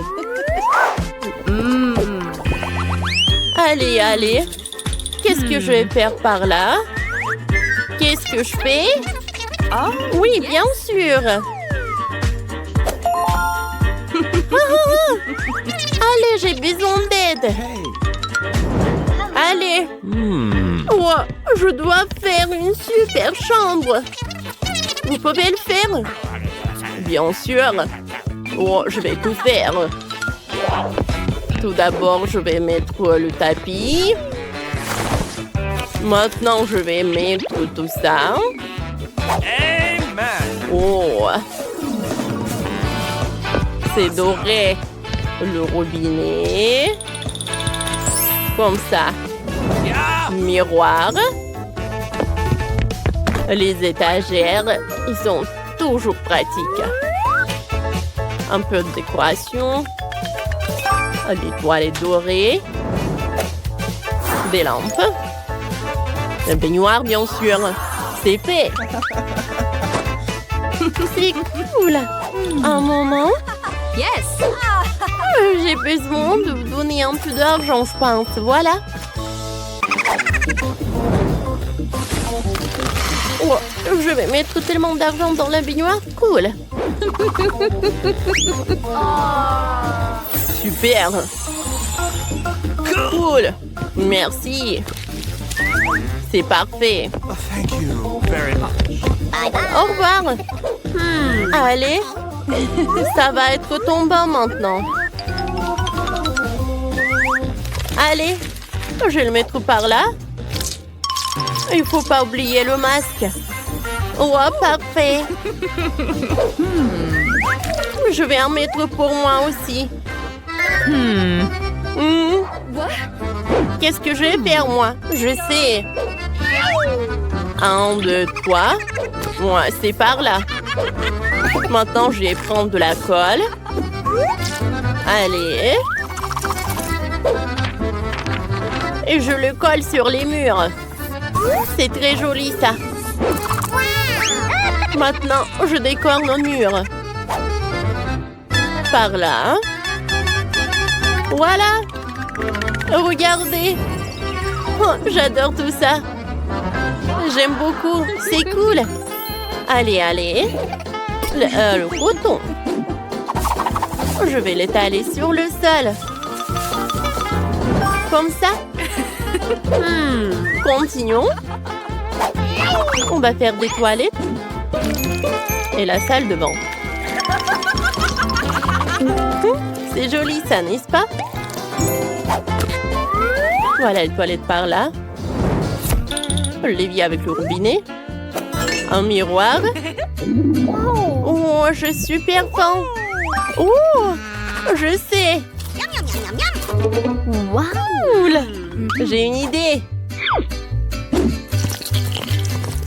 Allez, allez. Qu'est-ce que je vais faire par là? Qu'est-ce que je fais? Oui, bien sûr. Allez, j'ai besoin d'aide. Allez. Oh, je dois faire une super chambre. Vous pouvez le faire? Bien sûr. Oh, je vais tout faire. Tout d'abord, je vais mettre le tapis. Maintenant, je vais mettre tout ça. Amen. Oh. C'est doré. Le robinet. Comme ça. Miroir. Les étagères, ils sont toujours pratiques. Un peu de décoration. Les toilettes dorées. Des lampes. Un baignoire, bien sûr. C'est fait. C'est cool. Un moment. Yes! J'ai besoin de vous donner un peu d'argent, je pense. Voilà. Oh, je vais mettre tellement d'argent dans la baignoire. Cool. Super. Cool. Merci. C'est parfait. Thank you very much. Au revoir. Allez. Ça va être ton bain maintenant. Allez. Je vais le mettre par là. Il faut pas oublier le masque. Oh, parfait. Je vais en mettre pour moi aussi. Qu'est-ce que je vais faire, moi? Je sais. 1, 2, 3. Moi, c'est par là. Maintenant, je vais prendre de la colle. Allez. Et je le colle sur les murs. C'est très joli, ça. Maintenant, je décore nos murs. Par là. Voilà. Regardez. Oh, j'adore tout ça. J'aime beaucoup. C'est cool. Allez, allez. Le coton. Je vais l'étaler sur le sol. Comme ça. Continuons. On va faire des toilettes. Et la salle de bain. C'est joli ça, n'est-ce pas? Voilà les toilettes par là. L'évier avec le robinet. Un miroir. Oh, je suis super faim. Oh, je sais. Wow. J'ai une idée.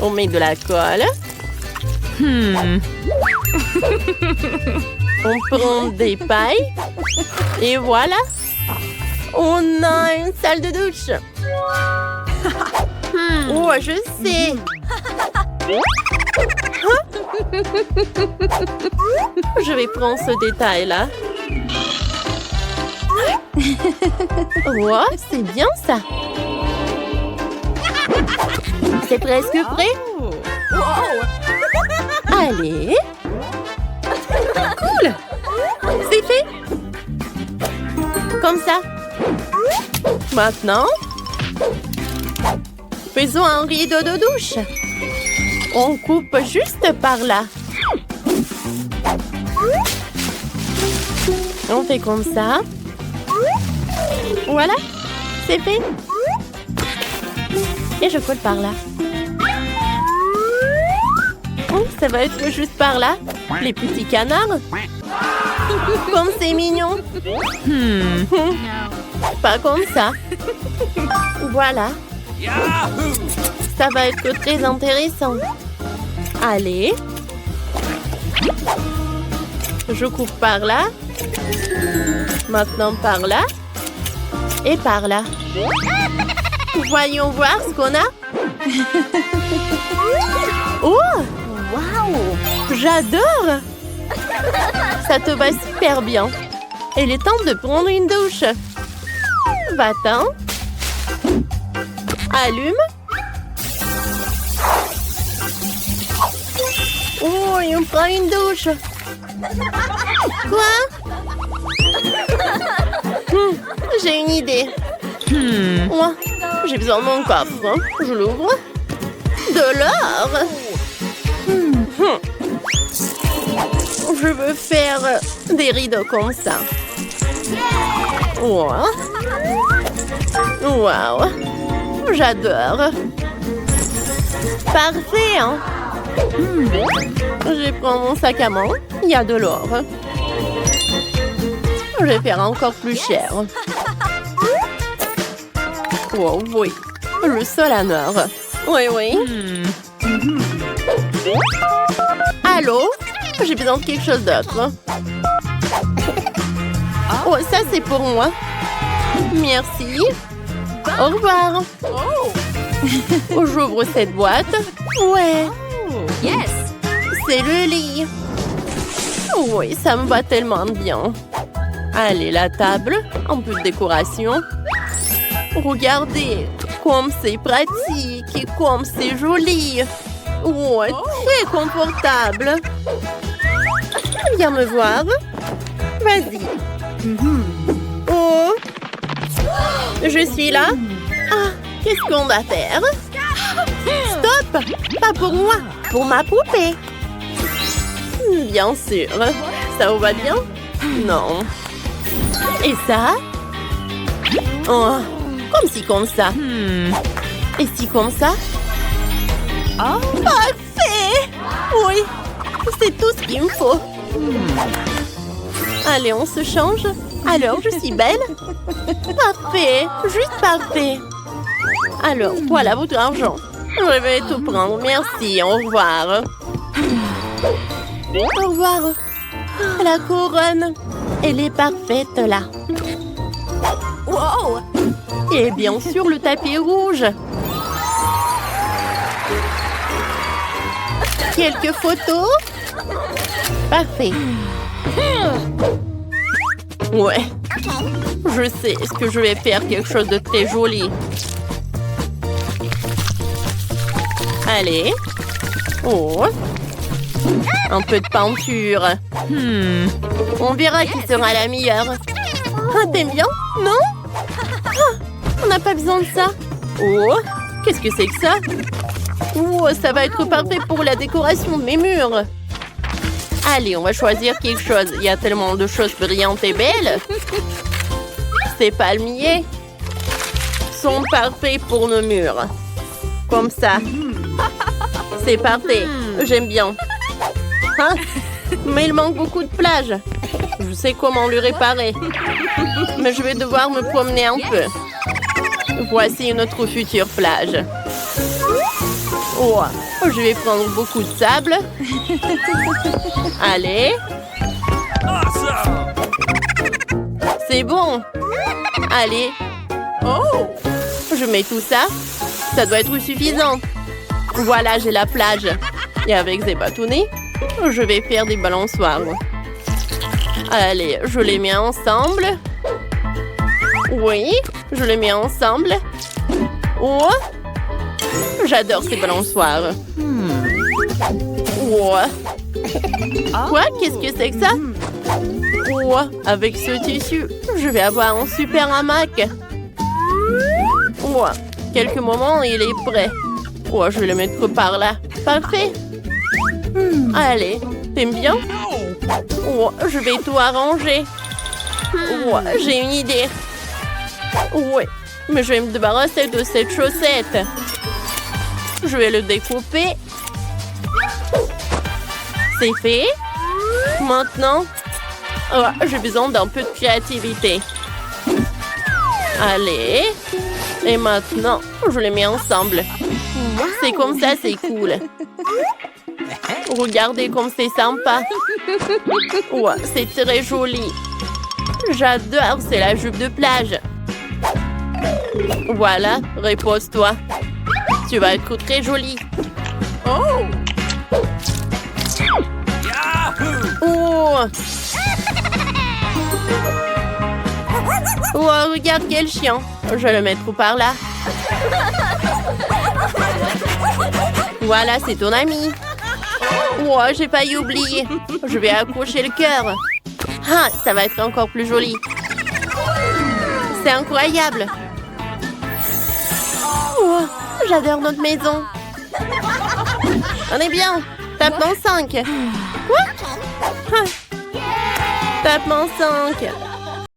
On met de la colle. On prend des pailles. Et voilà. On a une salle de douche. Oh, je sais. Je vais prendre ce détail-là. Oh, c'est bien ça. C'est presque prêt. Allez. Cool. C'est fait. Comme ça. Maintenant, faisons un rideau de douche. On coupe juste par là. On fait comme ça. Voilà, c'est fait. Et je colle par là. Oh, ça va être juste par là. Les petits canards. Comme c'est mignon. Pas comme ça. Voilà. Ça va être très intéressant. Allez. Je coupe par là. Maintenant par là. Et par là. Voyons voir ce qu'on a. Oh! Waouh! J'adore! Ça te va super bien. Il est temps de prendre une douche. Va-t'en. Allume. Oh, et on prend une douche. Quoi? J'ai une idée. Moi, j'ai besoin de mon coffre. Hein. Je l'ouvre. De l'or. Je veux faire des rideaux comme ça. Wow. Wow. J'adore. Parfait, hein? Je vais prendre mon sac à main. Il y a de l'or. Je vais faire encore plus cher. Wow, oui. Le sol en or. Oui, oui. Allô? J'ai besoin de quelque chose d'autre. Oh, ça c'est pour moi. Merci. Au revoir. J'ouvre cette boîte. Ouais. Yes! C'est le lit. Oui, ça me va tellement bien. Allez, la table. Un peu de décoration. Regardez, comme c'est pratique et comme c'est joli. Ouais, très confortable. Viens me voir. Vas-y. Oh. Je suis là. Ah, qu'est-ce qu'on va faire? Stop! Pas pour moi, pour ma poupée. Bien sûr. Ça vous va bien? Non. Et ça? Oh, comme si comme ça. Et si comme ça? Parfait! Oui, c'est tout ce qu'il me faut. Allez, on se change. Alors, je suis belle? Parfait, juste parfait. Alors, voilà votre argent. Je vais tout prendre, merci, au revoir. Au revoir. La couronne, elle est parfaite là. Wow! Et bien sûr, le tapis rouge. Quelques photos. Parfait. Ouais. Je sais ce que je vais faire, quelque chose de très joli. Allez. Oh. Un peu de peinture. On verra qui sera la meilleure. Ah, t'aimes bien? Non? Ah, on n'a pas besoin de ça. Oh, qu'est-ce que c'est que ça? Oh, ça va être parfait pour la décoration de mes murs. Allez, on va choisir quelque chose. Il y a tellement de choses brillantes et belles. Ces palmiers sont parfaits pour nos murs. Comme ça. C'est parfait. J'aime bien. Hein? Mais il manque beaucoup de plage. Je sais comment le réparer. Mais je vais devoir me promener un peu. Voici notre future plage. Oh, je vais prendre beaucoup de sable. Allez. C'est bon. Allez. Oh, je mets tout ça. Ça doit être suffisant. Voilà, j'ai la plage. Et avec ces bâtonnets, je vais faire des balançoires. Allez, je les mets ensemble. Oui, je les mets ensemble. Oh, j'adore ces balançoires. Oh. Quoi? Qu'est-ce que c'est que ça? Oh, avec ce tissu, je vais avoir un super hamac. Oh, quelques moments, il est prêt. Oh, je vais le mettre par là. Parfait. Allez, t'aimes bien? Oh, je vais tout arranger. Oh, j'ai une idée. Ouais, mais je vais me débarrasser de cette chaussette. Je vais le découper. C'est fait. Maintenant, Oh, j'ai besoin d'un peu de créativité. Allez. Et maintenant, je les mets ensemble. C'est comme ça, c'est cool. Regardez comme c'est sympa. Ouais, c'est très joli. J'adore, c'est la jupe de plage. Voilà, repose-toi. Tu vas être très jolie. Oh! Oh! Oh, regarde quel chien. Je vais le mettre par là. Voilà, c'est ton ami. Oh, j'ai failli oublier. Je vais accrocher le cœur. Ah, ça va être encore plus joli. C'est incroyable. Oh, j'adore notre maison. On est bien. Tapement 5. Quoi? Ah. Tapement 5.